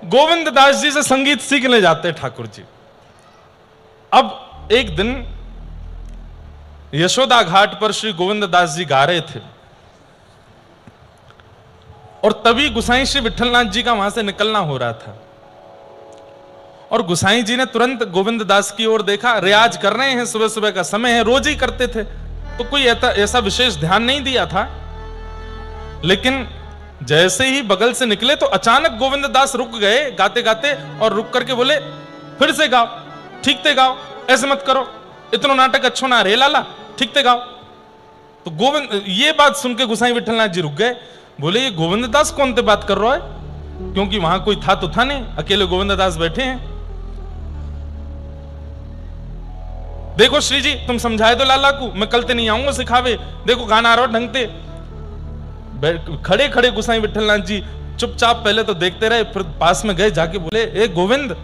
गोविंद दास जी से संगीत सीखने जाते ठाकुर जी। अब एक दिन यशोदा घाट पर श्री गोविंद दास जी गा रहे थे और तभी गुसाई श्री विठलनाथ जी का वहां से निकलना हो रहा था और गुसाई जी ने तुरंत गोविंद दास की ओर देखा। रियाज कर रहे हैं, सुबह सुबह का समय है, रोज ही करते थे, तो कोई ऐसा विशेष ध्यान नहीं दिया था। लेकिन जैसे ही बगल से निकले तो अचानक गोविंद दास रुक गए गाते गाते और रुक करके बोले, फिर से गाओ, ठीक से गाओ, ऐसे मत करो, इतना नाटक अच्छो ना रे लाला, ठीक से गाओ। तो गोविंद, ये बात सुन के गुसाई विठलनाथ जी रुक गए। बोले ये गोविंद दास कौन से बात कर रहा है, क्योंकि वहां कोई था तो था नहीं, अकेले गोविंद दास बैठे हैं। देखो श्री जी तुम समझाए दो लाला को, मैं कल ते नहीं आऊंगा सिखावे, देखो गाना आ रहा ढंग ते। खड़े खड़े गुसाई विठलनाथ जी चुपचाप पहले तो देखते रहे, फिर पास में गए, जाके बोले, ए गोविंद,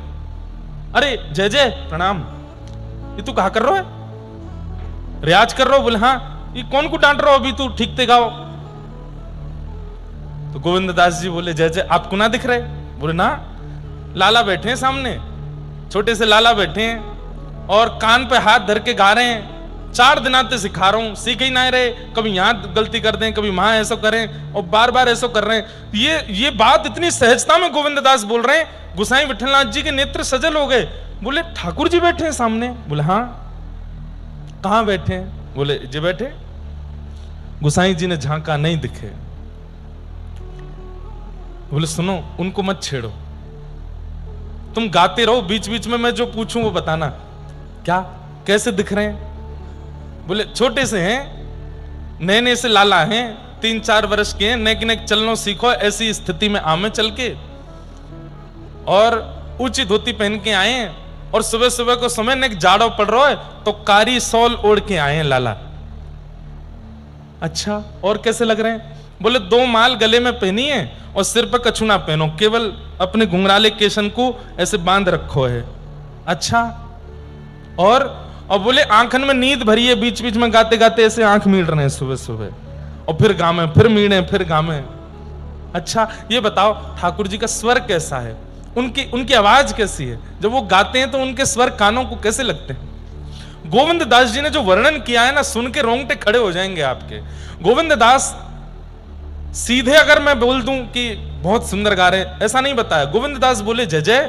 अरे जय जय प्रणाम, ये तू कहा कर रहा है, रियाज कर रहा हो? बोले हाँ। ये कौन को डांट रहा हो, अभी तू ठीक ते गाओ। तो गोविंद दास जी बोले, जय जय, आपको ना दिख रहे? बोले ना, लाला बैठे हैं सामने, छोटे से लाला बैठे हैं और कान पे हाथ धर के गा रहे हैं। 4 दिन आते सिखा रहा हूं, सीख ही ना रहे, कभी यहां गलती कर दें, कभी वहां ऐसा करें और बार बार ऐसा कर रहे हैं। ये बात इतनी सहजता में गोविंद दास बोल रहे हैं, गुसाई विठलनाथ जी के नेत्र सजल हो गए। बोले ठाकुर जी बैठे हैं सामने? बोले हाँ। कहां बैठे हैं? बोले जी बैठे। गुसाई जी ने झांका, नहीं दिखे। बोले सुनो, उनको मत छेड़ो, तुम गाते रहो, बीच बीच में मैं जो पूछूं वो बताना। क्या, कैसे दिख रहे हैं? बोले छोटे से हैं, नए नए से लाला हैं, 3-4 वर्ष के हैं, नेक नेक चलनो सीखो, ऐसी स्थिति में आमे चल के, और ऊंची धोती पहन के आए हैं, और सुबह सुबह को समय नेक जाड़ो पड़ रहा है तो कारी सॉल ओढ़ के आए हैं लाला। अच्छा, और कैसे लग रहे हैं? बोले 2 माल गले में पहनी है और सिर पर कछु ना पहनो, केवल अपने घुंघराले केशन को ऐसे बांध रखो है। अच्छा, और बोले आंखन में नींद भरी है, बीच बीच में गाते गाते ऐसे आंख मीड़ रहे हैं सुबह सुबह, और फिर गामे, फिर मीड़े, फिर गामे। अच्छा, ये बताओ ठाकुर जी का स्वर कैसा है, उनकी आवाज कैसी है? जब वो गाते हैं तो उनके स्वर कानों को कैसे लगते हैं? गोविंद दास जी ने जो वर्णन किया है ना, सुन के रोंगटे खड़े हो जाएंगे आपके। गोविंद दास सीधे अगर मैं बोल दूं कि बहुत सुंदर गा रहे, ऐसा नहीं बताया। गोविंद दास बोले, जय जय,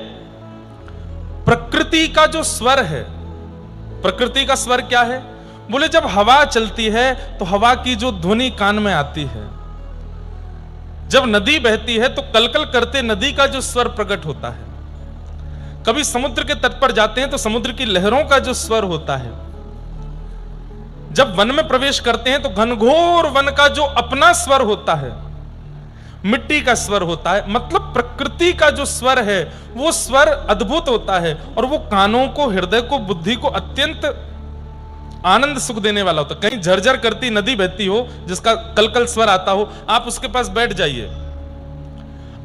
प्रकृति का जो स्वर है, प्रकृति का स्वर क्या है? बोले जब हवा चलती है तो हवा की जो ध्वनि कान में आती है, जब नदी बहती है तो कलकल करते नदी का जो स्वर प्रकट होता है, कभी समुद्र के तट पर जाते हैं तो समुद्र की लहरों का जो स्वर होता है, जब वन में प्रवेश करते हैं तो घनघोर वन का जो अपना स्वर होता है, मिट्टी का स्वर होता है। मतलब प्रकृति का जो स्वर है वो स्वर अद्भुत होता है और वो कानों को, हृदय को, बुद्धि को अत्यंत आनंद सुख देने वाला होता है। कहीं झरझर करती नदी बहती हो जिसका कलकल स्वर आता हो, आप उसके पास बैठ जाइए,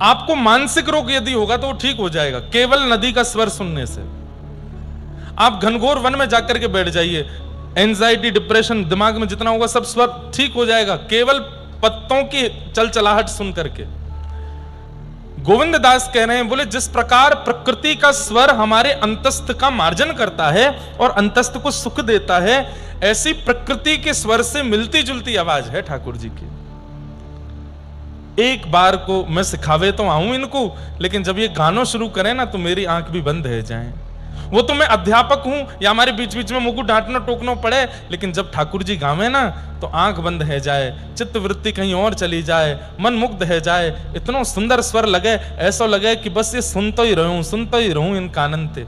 आपको मानसिक रोग यदि होगा तो वो ठीक हो जाएगा केवल नदी का स्वर सुनने से। आप घनघोर वन में जाकर के बैठ जाइए, एंजाइटी, डिप्रेशन, दिमाग में जितना होगा सब स्वर ठीक हो जाएगा केवल पत्तों की चलचलाहट सुन करके। गोविंद दास कह रहे हैं, बोले जिस प्रकार प्रकृति का स्वर हमारे अंतस्थ का मार्जन करता है और अंतस्थ को सुख देता है, ऐसी प्रकृति के स्वर से मिलती जुलती आवाज है ठाकुर जी की। एक बार को मैं सिखावे तो आऊं इनको, लेकिन जब ये गाना शुरू करें ना तो मेरी आंख भी बंद है जाए। वो तो मैं अध्यापक हूं या हमारे बीच बीच में मुझको डांटना टोकना पड़े, लेकिन जब ठाकुर जी गावे ना तो आंख बंद है जाए, चित्त वृत्ति कहीं और चली जाए, मन मुग्ध है जाए, इतना सुंदर स्वर लगे, ऐसा लगे कि बस ये सुनता ही रहूं इन कानन ते।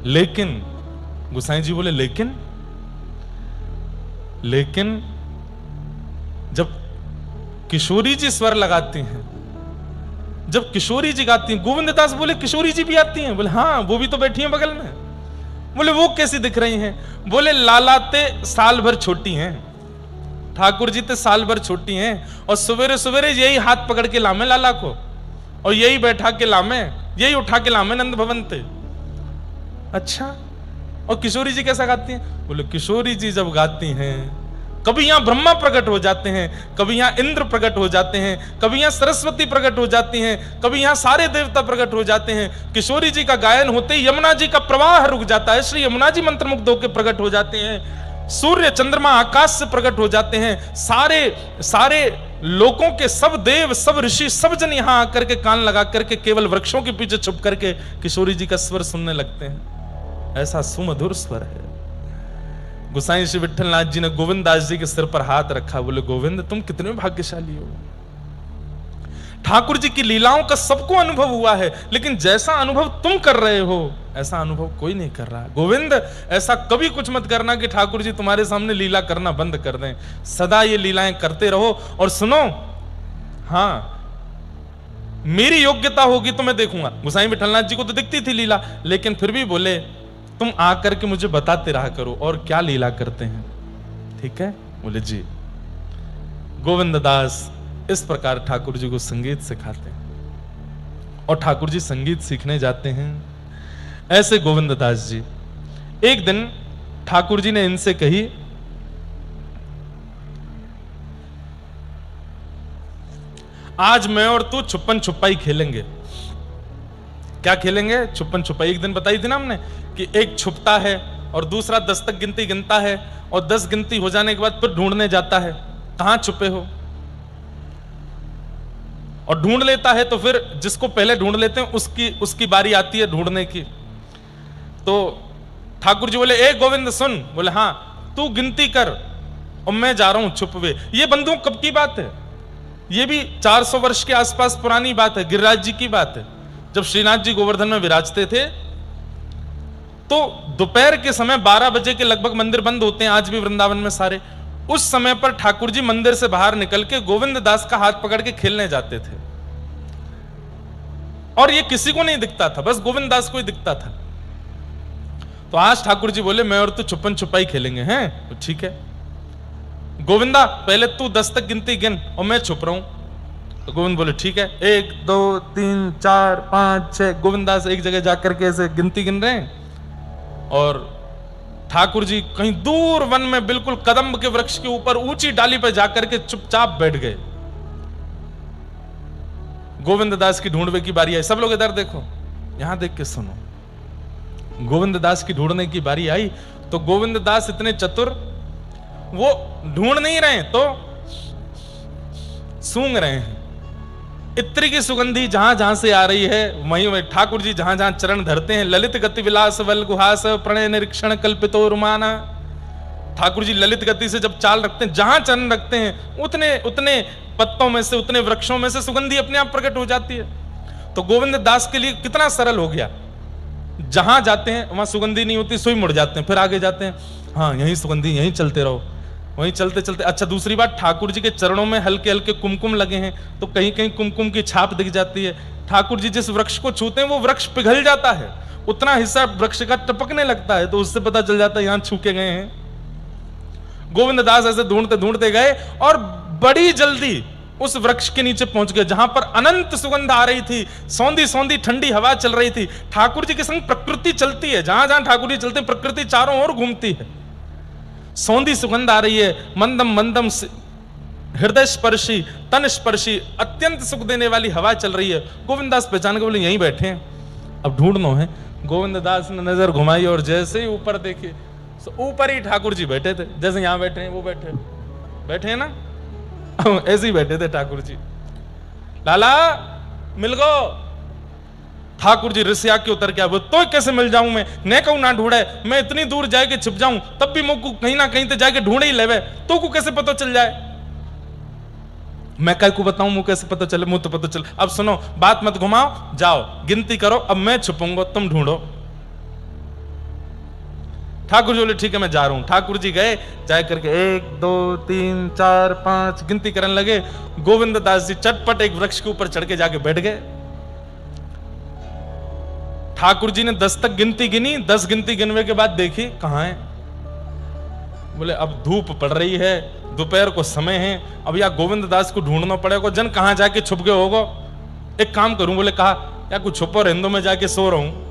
लेकिन गुसाई जी बोले, लेकिन जब किशोरी जी स्वर लगाती हैं, जब किशोरी जी गाती हैं, गोविंद दास बोले किशोरी जी भी आती हैं? बोले हाँ, वो भी तो बैठी हैं बगल में। बोले वो कैसी दिख रही हैं? बोले लाला ते साल भर छोटी हैं, ठाकुर जी ते साल भर छोटी हैं, और सवेरे सवेरे यही हाथ पकड़ के लामे लाला को, और यही बैठा के लामे, यही उठा के लामे नंद भवन ते। अच्छा, और किशोरी जी कैसा गाती हैं? बोले किशोरी जी जब गाती हैं कभी यहां ब्रह्मा प्रकट हो जाते हैं, कभी यहां इंद्र प्रकट हो जाते हैं, कभी यहां सरस्वती प्रकट हो जाती हैं, कभी यहां सारे देवता प्रकट हो जाते हैं। किशोरी जी का गायन होते ही यमुना जी का प्रवाह रुक जाता है, श्री यमुना जी मंत्रमुग्ध होकर प्रकट हो जाते हैं। सूर्य चंद्रमा आकाश से प्रकट हो जाते हैं। सारे लोगों के सब देव, सब ऋषि, सब जन यहां आकर के कान लगा करके केवल वृक्षों के पीछे छुप करके किशोरी जी का स्वर सुनने लगते हैं। ऐसा सुमधुर स्वर है। गोसाई श्री विठलनाथ जी ने गोविंद दास जी के सिर पर हाथ रखा, बोले गोविंद तुम कितने भाग्यशाली हो। ठाकुर जी की लीलाओं का सबको अनुभव हुआ है, लेकिन जैसा अनुभव तुम कर रहे हो ऐसा अनुभव कोई नहीं कर रहा। गोविंद ऐसा कभी कुछ मत करना कि ठाकुर जी तुम्हारे सामने लीला करना बंद कर दें, सदा ये लीलाएं करते रहो। और सुनो, हाँ मेरी योग्यता होगी तो मैं देखूंगा। गोसाई विठलनाथ जी को तो दिखती थी लीला, लेकिन फिर भी बोले तुम आकर के मुझे बताते रहा करो और क्या लीला करते हैं, ठीक है। बोले जी। गोविंद दास इस प्रकार ठाकुर जी को संगीत सिखाते हैं और ठाकुर जी संगीत सीखने जाते हैं। ऐसे गोविंद दास जी एक दिन ठाकुर जी ने इनसे कही, आज मैं और तू छुपन छुपाई खेलेंगे। क्या खेलेंगे? छुपन छुपाई। एक दिन बताई थी ना हमने कि एक छुपता है और दूसरा 10 तक गिनती गिनता है और 10 गिनती हो जाने के बाद फिर ढूंढने जाता है कहां छुपे हो, और ढूंढ लेता है। तो फिर जिसको पहले ढूंढ लेते हैं उसकी बारी आती है ढूंढने की। तो ठाकुर जी बोले ए गोविंद सुन। बोले हाँ, तू गिनती कर और मैं जा रहा हूं छुपवे। ये बंधुओं कब की बात है? ये भी 400 वर्ष के आसपास पुरानी बात है, गिरिराज जी की बात है। जब श्रीनाथ जी गोवर्धन में विराजते थे तो दोपहर के समय 12 बजे के लगभग मंदिर बंद होते हैं आज भी वृंदावन में सारे। उस समय पर ठाकुर जी मंदिर से बाहर निकल के गोविंद दास का हाथ पकड़ के खेलने जाते थे और ये किसी को नहीं दिखता था, बस गोविंद दास को ही दिखता था। तो आज ठाकुर जी बोले मैं और तू छुपन छुपाई खेलेंगे हैं। तो ठीक है गोविंदा, पहले तू 10 तक गिनती गिन और मैं छुप रहा हूं। तो गोविंद बोले ठीक है, 1 2 3 4 5 6। गोविंद दास एक जगह जाकर के ऐसे गिनती गिन रहे हैं और ठाकुर जी कहीं दूर वन में बिल्कुल कदम्ब के वृक्ष के ऊपर ऊंची डाली पर जाकर के चुपचाप बैठ गए। गोविंद दास की ढूंढने की बारी आई। सब लोग इधर देखो, यहां देख के सुनो। गोविंद दास की ढूंढने की बारी आई तो गोविंद दास इतने चतुर, वो ढूंढ नहीं रहे तो सूंघ रहे हैं। इत्र की सुगंधी जहां जहां से आ रही है वहीं ठाकुर जी जहां जहां चरण धरते हैं। ललित गति विलास वल गुहास प्रणय निरीक्षण कल्पितो रुमाना। ठाकुर जी ललित गति से जब चाल रखते हैं, जहां चरण रखते हैं उतने उतने पत्तों में से, उतने वृक्षों में से सुगंधी अपने आप प्रकट हो जाती है। तो गोविंद दास के लिए कितना सरल हो गया, जहां जाते हैं वहां सुगंधी नहीं होती, सुई मुड़ जाते हैं, फिर आगे जाते हैं, हाँ यही सुगंधी, यहीं चलते रहो, वहीं चलते चलते। अच्छा दूसरी बात, ठाकुर जी के चरणों में हल्के हल्के कुमकुम लगे हैं तो कहीं कहीं कुमकुम की छाप दिख जाती है। ठाकुर जी जिस वृक्ष को छूते हैं वो वृक्ष पिघल जाता है, उतना हिस्सा वृक्ष का टपकने लगता है, तो उससे पता चल जाता है यहां छू के गए हैं। गोविंद दास ऐसे ढूंढते ढूंढते गए और बड़ी जल्दी उस वृक्ष के नीचे पहुंच गए जहां पर अनंत सुगंध आ रही थी, सौंधी सौंधी ठंडी हवा चल रही थी। ठाकुर जी के संग प्रकृति चलती है, जहां जहां ठाकुर जी चलते हैं प्रकृति चारों ओर घूमती है। सौंधी सुगंध आ रही है, मंदम मंदम हृदय स्पर्शी, तन स्पर्शी, अत्यंत सुख देने वाली हवा चल रही है। गोविंद दास पहचान के बोले यहीं बैठे हैं, अब ढूंढना है। गोविंद दास ने नजर घुमाई और जैसे ही ऊपर देखे तो ऊपर ही ठाकुर जी बैठे थे, जैसे यहां बैठे हैं वो बैठे हैं ना, ऐसे ही बैठे थे ठाकुर जी। लाला मिल गो। ठाकुर जी रिसिया के उतर गया, तो कैसे मिल जाऊं मैं कहूं ना ढूंढे, मैं इतनी दूर जाके छिप जाऊं तब भी मुझको कहीं ना कहीं तो जाके ढूंढे ही लेवे, तो को कैसे पता चल जाए, मैं कह को बताऊं मुझे कैसे पता चले, मुझे तो पता चले। अब सुनो, बात मत घुमाओ, जाओ गिनती करो, अब मैं छुपूंगा तुम ढूंढो। ठाकुर जी बोले ठीक है मैं जा रहा हूं। ठाकुर जी गए, जाए करके 1 2 3 4 5 गिनती करने लगे। गोविंद दास जी चटपट एक वृक्ष के ऊपर चढ़ के जाके बैठ गए। ठाकुर जी ने 10 तक गिनती गिनी, 10 गिनती गिनवे के बाद देखी कहां है। बोले अब धूप पड़ रही है, दोपहर को समय है, अब या गोविंद दास को ढूंढना पड़ेगा, जन कहां जाके छुप गए होगा। एक काम करूं, बोले कहा या कुछ छुपो रहने में जाके सो रहा हूं।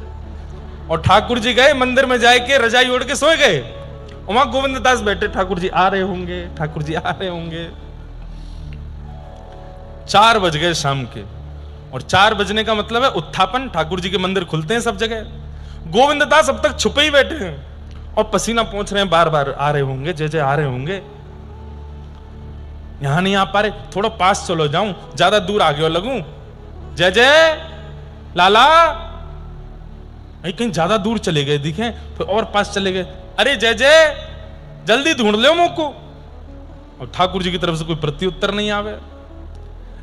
और ठाकुर जी गए मंदिर में जाके रजाई ओढ़ के सोए गए। और वहां गोविंद दास बैठे, ठाकुर जी आ रहे होंगे, ठाकुर जी आ रहे होंगे। 4 बज गए शाम के, और 4 बजने का मतलब है उत्थापन, ठाकुर जी के मंदिर खुलते हैं सब जगह। गोविंद दास अब तक छुपे ही बैठे हैं और पसीना पोंछ रहे हैं, बार बार आ रहे होंगे, जय जय आ रहे होंगे। यहां नहीं आ पा रहे, थोड़ा पास चलो जाऊं, ज्यादा दूर आगे और लगूं, जय जय लाला, कहीं ज्यादा दूर चले गए दिखे, फिर और पास चले गए, अरे जय जय जल्दी ढूंढ लो मुझको, और ठाकुर जी की तरफ से कोई प्रत्युत्तर नहीं आवे।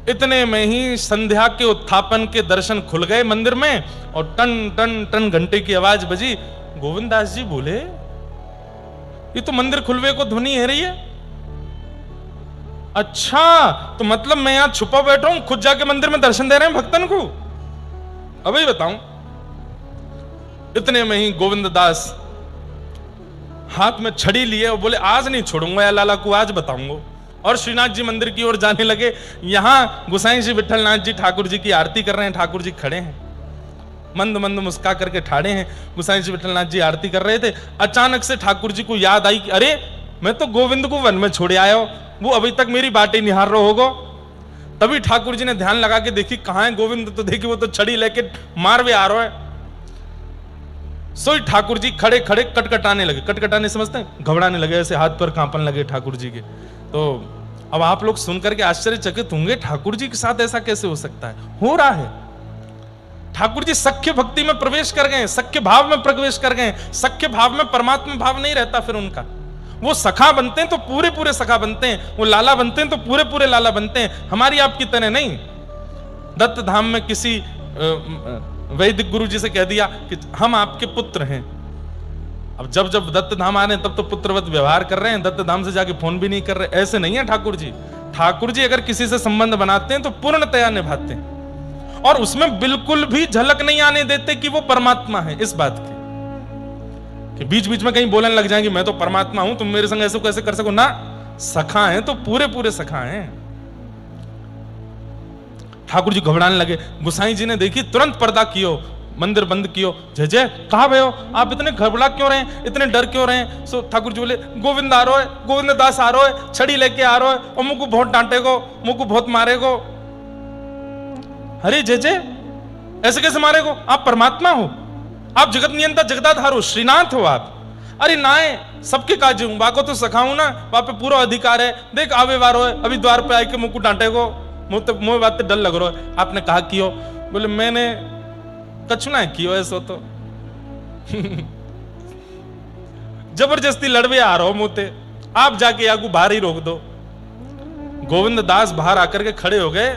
इतने में ही संध्या के उत्थापन के दर्शन खुल गए मंदिर में, और टन टन टन घंटे की आवाज बजी। गोविंद दास जी बोले, ये तो मंदिर खुलवे को ध्वनि है रही है। अच्छा, तो मतलब मैं यहां छुपा बैठा हूं, खुद जाके मंदिर में दर्शन दे रहे हैं भक्तन को। अभी बताऊं। इतने में ही गोविंद दास हाथ में छड़ी लिए और बोले, आज नहीं छोड़ूंगा या लाला को, आज बताऊंगा। और श्रीनाथ जी मंदिर की ओर जाने लगे। यहां गोसाई जी विठलनाथ जी ठाकुर जी की आरती कर रहे हैं, ठाकुर जी खड़े हैं, मंद मंद मुस्का करके ठाड़े हैं। गोसाई जी विठलनाथ जी आरती कर रहे थे। अचानक से ठाकुर जी को याद आई कि अरे मैं तो गोविंद को वन में छोड़े आया हूं, वो अभी तक मेरी बातें निहार रहा होगा। तभी ठाकुर जी ने ध्यान लगा के देखी कहां है गोविंद, तो देखी वो तो छड़ी लेके मारवे आ रहा है। सोई ठाकुर जी खड़े खड़े कटकटाने लगे। कटकटाने समझते हैं, घबराने लगे, ऐसे हाथ पर कांपने लगे ठाकुर जी के। तो अब आप लोग सुनकर के आश्चर्यचकित होंगे, ठाकुर जी के साथ ऐसा कैसे हो सकता है? हो रहा है। ठाकुर जी सख्य भक्ति में प्रवेश कर गए, सख्य भाव में प्रवेश कर गए। सख्य भाव में परमात्मा भाव नहीं रहता फिर उनका। वो सखा बनते हैं तो पूरे पूरे सखा बनते हैं, वो लाला बनते हैं तो पूरे पूरे लाला बनते हैं, हमारी आपकी तरह नहीं। दत्त धाम में किसी वैदिक गुरु जी से कह दिया कि हम आपके पुत्र हैं। अब जब जब दत्त धाम आ रहे हैं तब तो पुत्रवत व्यवहार कर रहे हैं, दत्त धाम से जाके फोन भी नहीं कर रहे। ऐसे नहीं है ठाकुर जी। ठाकुर जी अगर किसी से संबंध बनाते हैं तो पूर्णतया निभाते हैं, और उसमें बिल्कुल भी झलक नहीं आने देते कि वो परमात्मा है। इस बात की कि बीच बीच में कहीं बोलने लग जाएंगे मैं तो परमात्मा हूं, तुम मेरे संग ऐसे कैसे कर सको ना। सखा हैं तो पूरे पूरे सखा हैं। ठाकुर जी घबराने लगे। गोसाई जी ने देखी, तुरंत पर्दा कियो, मंदिर बंद कियो। जय जय कहां गए हो आप, इतने घबरा क्यों रहे हैं, इतने डर क्यों रहे हैं? सो ठाकुर जी बोले, गोविंद आ रहा है, गोविंद दास आ रहा है, छड़ी लेके आ रहा है, और मुझको बहुत डांटेगो, मुझको बहुत मारेगो। अरे जय जय ऐसे कैसे मारेगो? आप परमात्मा हो, आप जगत नियंता जगदाधार हो, श्रीनाथ हो आप। अरे नाए सबके काज हूं, बाको तो सखाऊं ना, वहां पे पूरा अधिकार है। देख आवे वारो है, अभी द्वार पे आके मुझको डांटेगो, मुझे बात डर लग रहा है। आपने कहा कियो? बोले मैंने कछु ना कियो ऐसो तो जबरदस्ती लड़वे आ रहा हो मुझे, आप जाके आगू बाहर ही रोक दो। गोविंद दास बाहर आकर के खड़े हो गए,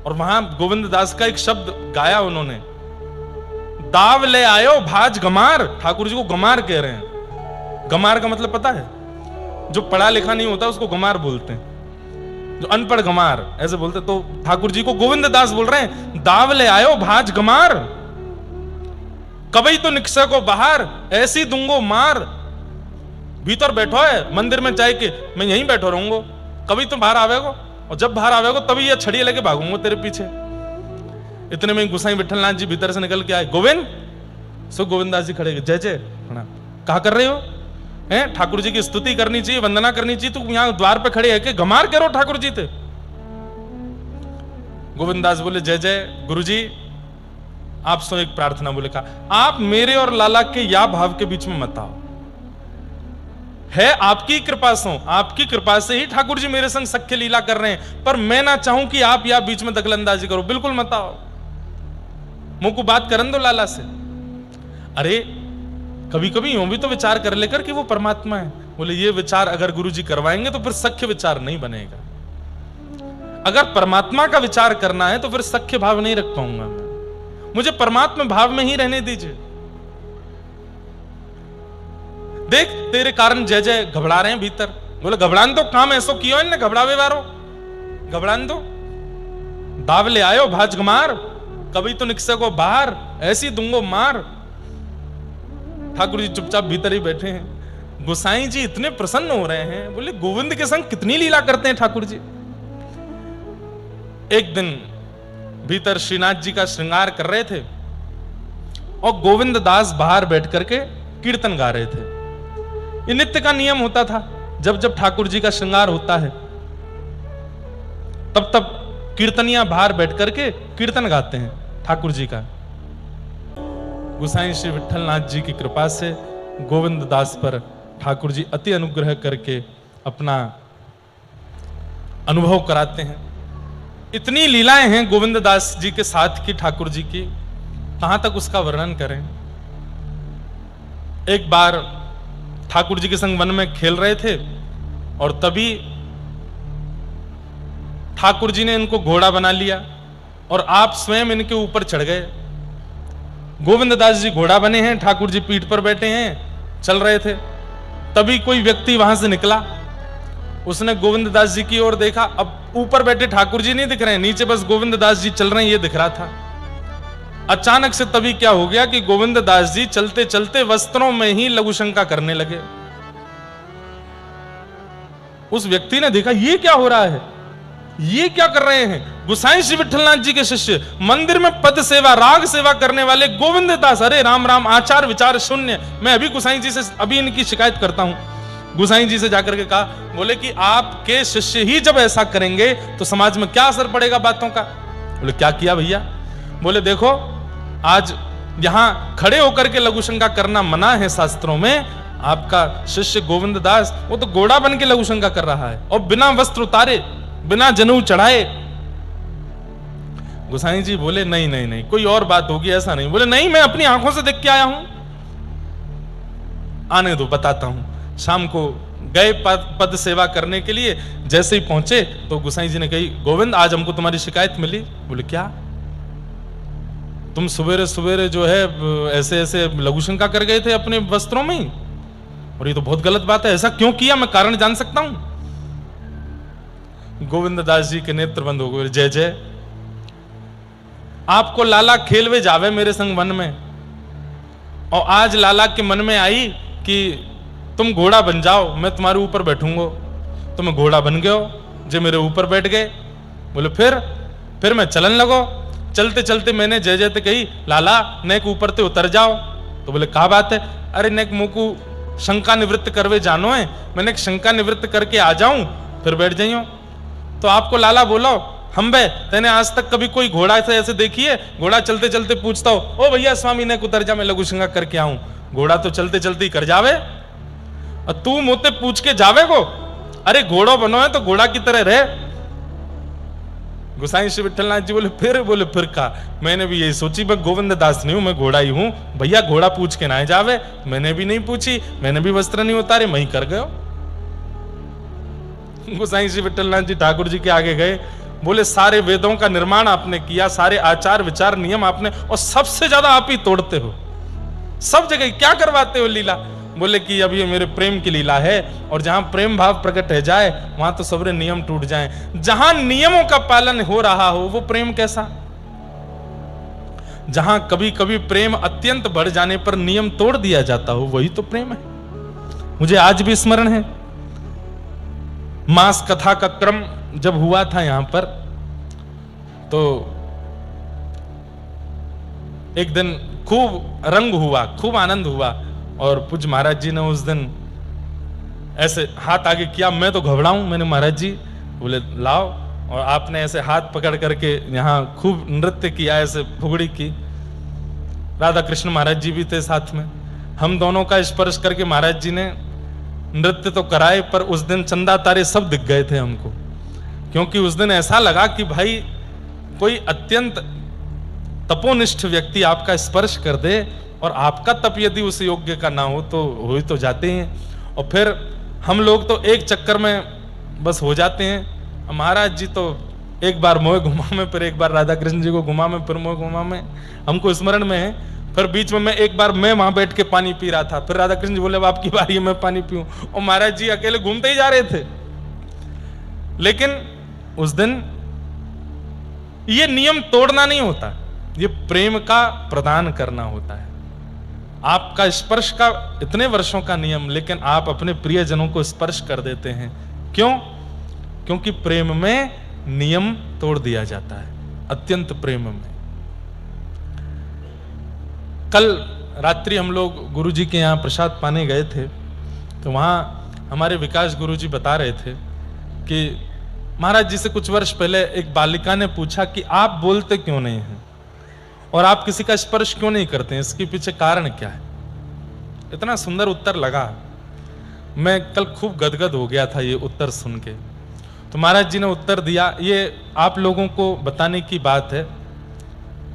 और वहां गोविंद दास का एक शब्द गाया उन्होंने, दाव ले आयो भाज गमार। ठाकुर जी को गमार कह रहे हैं। गमार का मतलब पता है? जो पढ़ा लिखा नहीं होता उसको गमार बोलते हैं, जो अनपढ़ गमार ऐसे बोलते। तो ठाकुर जी को गोविंद दास बोल रहे हैं, दाव ले आयो भाज गमार, कभी तो निकसे को बाहर, ऐसी दूंगो मार। भीतर बैठो है मंदिर में जाए के, मैं यहीं बैठो रहूंगा, कभी तो बाहर आवेगो, और जब बाहर आवेगो तभी ये छड़ी लेके भागूंगा तेरे पीछे। इतने में गोसाई विठलनाथ जी भीतर से निकल के आए। गोविंद, सो गोविंद दास जी खड़े, जय जय कहा कर रहे हो? हैं ठाकुर जी की स्तुति करनी चाहिए, वंदना करनी चाहिए, तू यहां द्वार पे खड़े है कि गमार करो ठाकुर जी थे। गोविंद दास बोले, जय जय गुरुजी, आप सो एक प्रार्थना। बोले कहा, आप मेरे और लाला के या भाव के बीच में मत आओ, है आपकी कृपा से, आपकी कृपा से ही ठाकुर जी मेरे संग सख्य लीला कर रहे हैं, पर मैं ना चाहूं कि आप या बीच में दखलंदाजी करो, बिल्कुल मत आओ, मुझको बात करन दो लाला से। अरे कभी कभी यूं भी तो विचार कर लेकर कि वो परमात्मा है। बोले ये विचार अगर गुरुजी करवाएंगे तो फिर सख्य विचार नहीं बनेगा। अगर परमात्मा का विचार करना है तो फिर सख्य भाव नहीं रख पाऊंगा मैं, मुझे परमात्मा भाव में ही रहने दीजिए। देख तेरे कारण जय जय घबरा रहे हैं भीतर। बोले घबरान दो, काम ऐसो कियो इनने, घबरावे वारो, घबरान दो। दाव ले आयो भाज गमार, कभी तो निकसे को बाहर, ऐसी दूंगो मार। ठाकुर जी चुपचाप भीतर ही बैठे हैं। गोसाई जी इतने प्रसन्न हो रहे हैं, बोले गोविंद के संग कितनी लीला करते हैं ठाकुर जी। एक दिन भीतर श्रीनाथ जी का श्रृंगार कर रहे थे, और गोविंद दास बाहर बैठ करके कीर्तन गा रहे थे। ये नित्य का नियम होता था। जब जब ठाकुर जी का श्रृंगार होता है तब तब कीर्तनिया बाहर बैठ करके कीर्तन गाते हैं ठाकुर जी का। गोसाई श्री विट्ठलनाथ जी की कृपा से गोविंद दास पर ठाकुर जी अति अनुग्रह करके अपना अनुभव कराते हैं। इतनी लीलाएं हैं गोविंद दास जी के साथ की ठाकुर जी की, कहां तक उसका वर्णन करें। एक बार ठाकुर जी के संग वन में खेल रहे थे और तभी ठाकुर जी ने इनको घोड़ा बना लिया और आप स्वयं इनके ऊपर चढ़ गए। गोविंद दास जी घोड़ा बने हैं, ठाकुर जी पीठ पर बैठे हैं, चल रहे थे। तभी कोई व्यक्ति वहां से निकला, उसने गोविंद दास जी की ओर देखा। अब ऊपर बैठे ठाकुर जी नहीं दिख रहे हैं, नीचे बस गोविंद दास जी चल रहे हैं, ये दिख रहा था। अचानक से तभी क्या हो गया कि गोविंद दास जी चलते चलते वस्त्रों में ही लघुशंका करने लगे। उस व्यक्ति ने देखा ये क्या हो रहा है, ये क्या कर रहे हैं। गोसाई श्री विट्ठलनाथ जी के शिष्य, मंदिर में पद सेवा राग सेवा करने वाले गोविंद दास, अरे राम राम, आचार विचार शून्य। मैं अभी गोसाई जी से अभी इनकी शिकायत करता हूं। गोसाई जी से जाकर के कहा, बोले कि आपके शिष्य ही जब ऐसा करेंगे तो समाज में क्या असर पड़ेगा बातों का। बोले क्या किया भैया। बोले देखो, आज यहां खड़े होकर के लघुशंका करना मना है शास्त्रों में। आपका शिष्य गोविंद दास वो तो घोड़ा बन के लघुशंका कर रहा है और बिना वस्त्र उतारे, बिना जनेऊ चढ़ाए। गोसाई जी बोले नहीं नहीं नहीं, कोई और बात होगी, ऐसा नहीं। बोले नहीं, मैं अपनी आंखों से देख के आया हूं। आने दो, बताता हूं। शाम को गए पद सेवा करने के लिए, जैसे ही पहुंचे तो गोसाई जी ने कही, गोविंद आज हमको तुम्हारी शिकायत मिली। बोले क्या, तुम सवेरे सवेरे जो है ऐसे ऐसे लघुशंका कर गए थे अपने वस्त्रों में ही, और ये तो बहुत गलत बात है, ऐसा क्यों किया, मैं कारण जान सकता हूं। गोविंद दास जी के नेत्र बंद हो गए। जय जय, आपको लाला खेलवे जावे मेरे संग वन में, और आज लाला के मन में आई कि तुम घोड़ा बन जाओ, मैं तुम्हारे ऊपर बैठूंगा। तो मैं घोड़ा बन गयो, जो मेरे ऊपर बैठ गए। बोले फिर मैं चलन लगो। चलते चलते मैंने जय जय ते कही, लाला नेक ऊपर ते उतर जाओ। तो बोले क्या बात है। अरे नेक मुकू शंका निवृत्त करवे जानो है, मैंने एक शंका निवृत्त करके आ जाऊं फिर बैठ जाइयो। तो आपको लाला बोलो, हम बे तेने आज तक कभी कोई घोड़ा से ऐसे देखी है। घोड़ा चलते चलते पूछता हो, ओ भैया स्वामी ने उतर जा, मैं लघुशंका करके आऊं। घोड़ा तो चलते चलते ही कर जावे, और तू मोते पूछ के जावे को। अरे घोड़ो बनो है तो घोड़ा की तरह रहे। गोसाई श्री विट्ठलनाथ जी बोले फिर का, मैंने भी यही सोची, मैं गोविंद दास नहीं हूं, मैं घोड़ा ही हूं। भैया घोड़ा पूछ के ना जावे, मैंने भी नहीं पूछी, मैंने भी वस्त्र नहीं उतारे, मैं ही कर गयो। गोसाई श्री विट्ठलनाथ जी ठाकुर जी के आगे गए। बोले सारे वेदों का निर्माण आपने किया, सारे आचार विचार नियम आपने, और सबसे ज्यादा आप ही तोड़ते हो, सब जगह क्या करवाते हो लीला। बोले कि अब ये मेरे प्रेम की लीला है, और जहां प्रेम भाव प्रकट हो जाए वहां तो सबरे नियम टूट जाएं। जहां नियमों का पालन हो रहा हो वो प्रेम कैसा। जहां कभी कभी प्रेम अत्यंत बढ़ जाने पर नियम तोड़ दिया जाता हो वही तो प्रेम है। मुझे आज भी स्मरण है, मास कथा का क्रम जब हुआ था यहां पर, तो एक दिन खूब रंग हुआ, खूब आनंद हुआ, और पूज्य महाराज जी ने उस दिन ऐसे हाथ आगे किया। मैं तो घबराऊं, मैंने महाराज जी, बोले लाओ, और आपने ऐसे हाथ पकड़ करके यहां खूब नृत्य किया, ऐसे फुगड़ी की। राधा कृष्ण महाराज जी भी थे साथ में, हम दोनों का स्पर्श करके महाराज जी ने नृत्य तो कराए, पर उस दिन चंदा तारे सब दिख गए थे हमको, क्योंकि उस दिन ऐसा लगा कि भाई कोई अत्यंत तपोनिष्ठ व्यक्ति आपका स्पर्श कर दे, और आपका तप यदि उस योग्य का ना हो तो हो ही तो जाते हैं, और फिर हम लोग तो एक चक्कर में बस हो जाते हैं। महाराज जी तो एक बार मोह घुमा में, फिर एक बार राधा कृष्ण जी को घुमा में, फिर मोह घुमा में, हमको स्मरण में है। फिर बीच में एक बार मैं वहां बैठ के पानी पी रहा था, फिर राधा कृष्ण जी बोले अब आपकी बारी है, मैं पानी पीऊं, और महाराज जी अकेले घूमते ही जा रहे थे। लेकिन उस दिन ये नियम तोड़ना नहीं होता, ये प्रेम का प्रदान करना होता है। आपका स्पर्श का इतने वर्षों का नियम, लेकिन आप अपने प्रियजनों को स्पर्श कर देते हैं, क्यों? क्योंकि प्रेम में नियम तोड़ दिया जाता है, अत्यंत प्रेम में। कल रात्रि हम लोग गुरुजी के यहां प्रसाद पाने गए थे, तो वहाँ हमारे विकास गुरु जी बता रहे थे कि महाराज जी से कुछ वर्ष पहले एक बालिका ने पूछा कि आप बोलते क्यों नहीं हैं और आप किसी का स्पर्श क्यों नहीं करते हैं, इसके पीछे कारण क्या है। इतना सुंदर उत्तर लगा, मैं कल खूब गदगद हो गया था ये उत्तर सुन के। तो महाराज जी ने उत्तर दिया, ये आप लोगों को बताने की बात है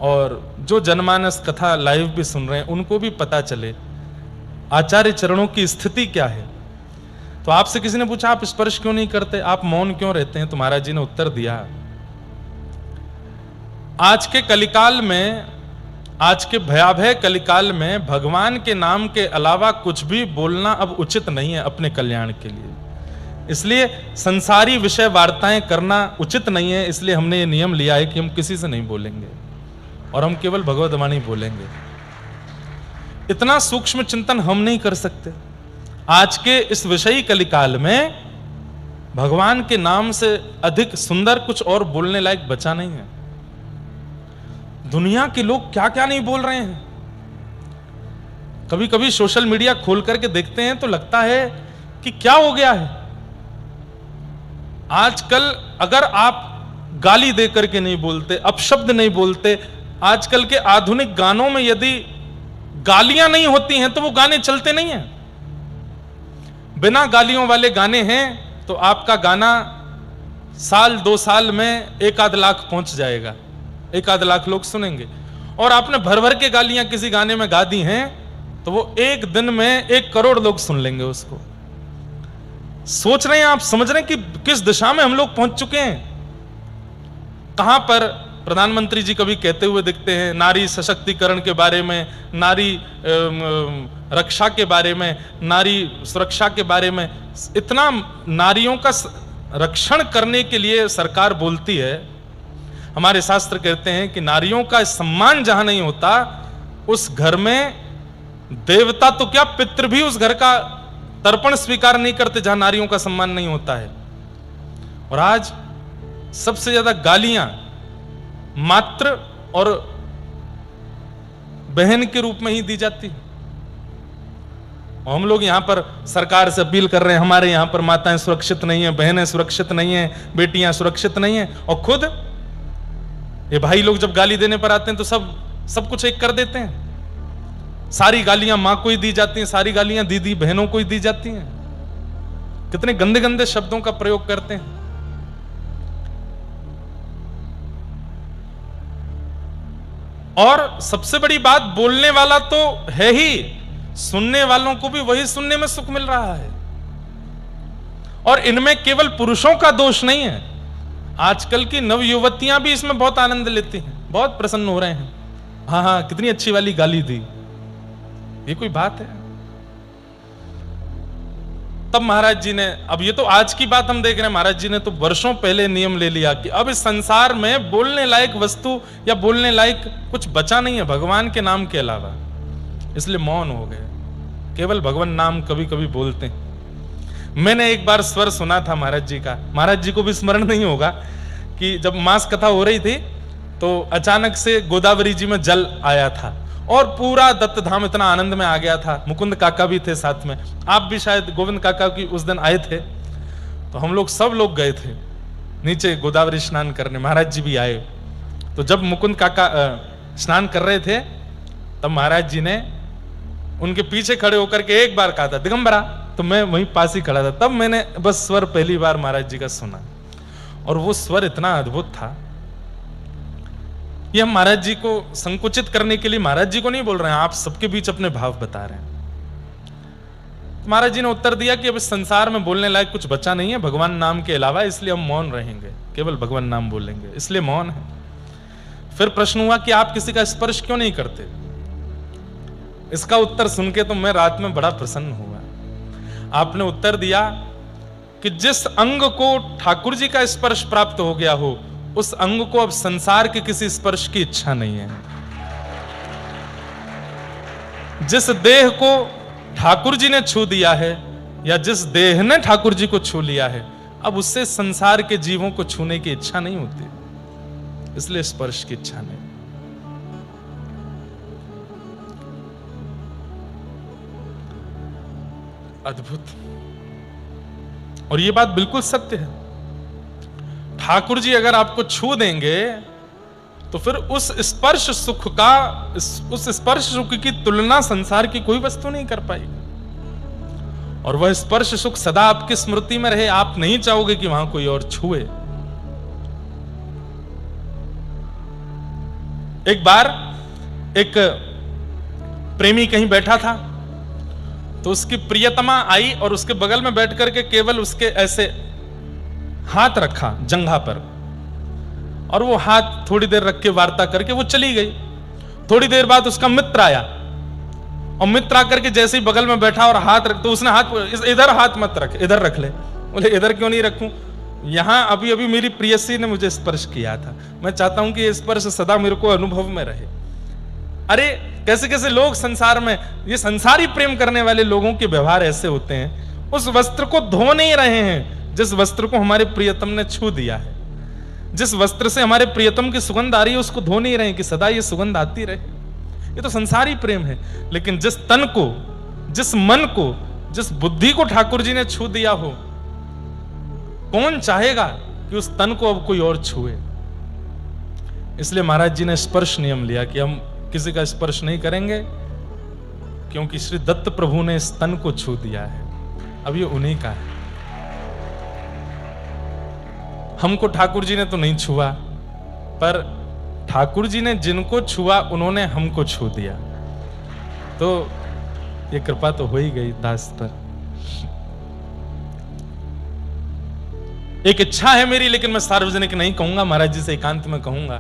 और जो जनमानस कथा लाइव भी सुन रहे हैं उनको भी पता चले आचार्य चरणों की स्थिति क्या है। तो आपसे किसी ने पूछा आप स्पर्श क्यों नहीं करते, आप मौन क्यों रहते हैं, तो महाराज जी ने उत्तर दिया, आज के कलिकाल में, आज के भयावह कलिकाल में भगवान के नाम के अलावा कुछ भी बोलना अब उचित नहीं है अपने कल्याण के लिए। इसलिए संसारी विषय वार्ताएं करना उचित नहीं है। इसलिए हमने ये नियम लिया है कि हम किसी से नहीं बोलेंगे और हम केवल भगवत वाणी बोलेंगे। इतना सूक्ष्म चिंतन हम नहीं कर सकते। आज के इस विषयी कलिकाल में भगवान के नाम से अधिक सुंदर कुछ और बोलने लायक बचा नहीं है। दुनिया के लोग क्या क्या नहीं बोल रहे हैं। कभी कभी सोशल मीडिया खोल करके देखते हैं तो लगता है कि क्या हो गया है। आजकल अगर आप गाली दे करके नहीं बोलते, अपशब्द नहीं बोलते, आजकल के आधुनिक गानों में यदि गालियां नहीं होती हैं तो वो गाने चलते नहीं हैं। बिना गालियों वाले गाने हैं तो आपका गाना साल 2 साल में 1-8 लाख पहुंच जाएगा, 1-8 लाख लोग सुनेंगे। और आपने भर भर के गालियां किसी गाने में गा दी हैं तो वो एक दिन में 1 करोड़ लोग सुन लेंगे उसको। सोच रहे हैं आप, समझ रहे हैं कि किस दिशा में हम लोग पहुंच चुके हैं। कहां पर प्रधानमंत्री जी कभी कहते हुए दिखते हैं नारी सशक्तिकरण के बारे में, नारी रक्षा के बारे में, नारी सुरक्षा के बारे में। इतना नारियों का रक्षण करने के लिए सरकार बोलती है। हमारे शास्त्र कहते हैं कि नारियों का सम्मान जहां नहीं होता उस घर में देवता तो क्या, पितृ भी उस घर का तर्पण स्वीकार नहीं करते जहां नारियों का सम्मान नहीं होता है। और आज सबसे ज्यादा गालियां मात्र और बहन के रूप में ही दी जाती है। और हम लोग यहां पर सरकार से अपील कर रहे हैं, हमारे यहां पर माताएं सुरक्षित नहीं है, बहनें सुरक्षित नहीं है, बेटियां सुरक्षित नहीं है। और खुद ये भाई लोग जब गाली देने पर आते हैं तो सब कुछ एक कर देते हैं। सारी गालियां मां को ही दी जाती हैं, सारी गालियां दीदी बहनों को ही दी जाती हैं। कितने गंदे गंदे शब्दों का प्रयोग करते हैं। और सबसे बड़ी बात, बोलने वाला तो है ही, सुनने वालों को भी वही सुनने में सुख मिल रहा है। और इनमें केवल पुरुषों का दोष नहीं है, आजकल की नवयुवतियां भी इसमें बहुत आनंद लेती हैं, बहुत प्रसन्न हो रहे हैं। हाँ हाँ, कितनी अच्छी वाली गाली दी, ये कोई बात है। तब महाराज जी ने, अब ये तो आज की बात हम देख रहे हैं, महाराज जी ने तो वर्षों पहले नियम ले लिया कि अब इस संसार में बोलने लायक वस्तु या बोलने लायक कुछ बचा नहीं है भगवान के नाम के अलावा। इसलिए मौन हो गए, केवल भगवान नाम कभी कभी बोलते हैं। मैंने एक बार स्वर सुना था महाराज जी का, महाराज जी को भी स्मरण नहीं होगा कि जब मास कथा हो रही थी तो अचानक से गोदावरी जी में जल आया था और पूरा दत्त धाम इतना आनंद में आ गया था। मुकुंद काका भी थे साथ में, आप भी शायद गोविंद काका की उस दिन आए थे। तो हम लोग सब लोग गए थे नीचे गोदावरी स्नान करने, महाराज जी भी आए। तो जब मुकुंद काका स्नान कर रहे थे तब महाराज जी ने उनके पीछे खड़े होकर के एक बार कहा था दिगंबरा, तो मैं वहीं पास ही खड़ा था। तब मैंने बस स्वर पहली बार महाराज जी का सुना और वो स्वर इतना अद्भुत था। ये हम महाराज जी को संकुचित करने के लिए महाराज जी को नहीं बोल रहे हैं, आप सबके बीच अपने भाव बता रहे हैं। तो महाराज जी ने उत्तर दिया कि अब इस संसार में बोलने लायक कुछ बचा नहीं है भगवान नाम के अलावा, इसलिए हम मौन रहेंगे, केवल भगवान नाम बोलेंगे, इसलिए मौन है। फिर प्रश्न हुआ कि आप किसी का स्पर्श क्यों नहीं करते। इसका उत्तर सुन के तो मैं रात में बड़ा प्रसन्न हुआ। आपने उत्तर दिया कि जिस अंग को ठाकुर जी का स्पर्श प्राप्त हो गया हो उस अंग को अब संसार के किसी स्पर्श की इच्छा नहीं है। जिस देह को ठाकुर जी ने छू दिया है या जिस देह ने ठाकुर जी को छू लिया है, अब उससे संसार के जीवों को छूने की इच्छा नहीं होती, इसलिए स्पर्श की इच्छा नहीं। अद्भुत। और ये बात बिल्कुल सत्य है। ठाकुर जी अगर आपको छू देंगे तो फिर उस स्पर्श सुख का, उस स्पर्श सुख की तुलना संसार की कोई वस्तु नहीं कर पाएगी। और वह स्पर्श सुख सदा आपकी स्मृति में रहे, आप नहीं चाहोगे कि वहां कोई और छुए। एक बार एक प्रेमी कहीं बैठा था तो उसकी प्रियतमा आई और उसके बगल में बैठ करके केवल उसके ऐसे हाथ रखा जंघा पर, और वो हाथ थोड़ी देर रख के वार्ता करके वो चली गई। थोड़ी देर बाद उसका मित्र आया और मित्र आकर के जैसे ही बगल में बैठा और हाथ रख, तो उसने हाथ, इधर हाथ मत रख, इधर रख ले। बोले इधर क्यों नहीं रखूं, यहां अभी अभी मेरी प्रियसी ने मुझे स्पर्श किया था, मैं चाहता हूं कि ये स्पर्श सदा मेरे को अनुभव में रहे। अरे कैसे कैसे लोग संसार में, ये संसारी प्रेम करने वाले लोगों के व्यवहार ऐसे होते हैं। उस वस्त्र को धो नहीं रहे हैं जिस वस्त्र को हमारे प्रियतम ने छू दिया है, जिस वस्त्र से हमारे प्रियतम की सुगंध आ रही है उसको धो नहीं रहे हैं कि सदा ये सुगंध आती रहे। ये तो संसारी प्रेम है। लेकिन जिस तन को, जिस मन को, जिस बुद्धि को ठाकुर जी ने छू दिया हो, कौन चाहेगा कि उस तन को अब कोई और छुए। इसलिए महाराज जी ने स्पर्श नियम लिया कि हम किसी का स्पर्श नहीं करेंगे, क्योंकि श्री दत्त प्रभु ने इस तन को छू दिया है, अब ये उन्हीं का है। हमको ठाकुर जी ने तो नहीं छुआ, पर ठाकुर जी ने जिनको छुआ उन्होंने हमको छू दिया, तो ये कृपा तो हो ही गई दास पर। एक इच्छा है मेरी, लेकिन मैं सार्वजनिक नहीं कहूंगा, महाराज जी से एकांत में कहूंगा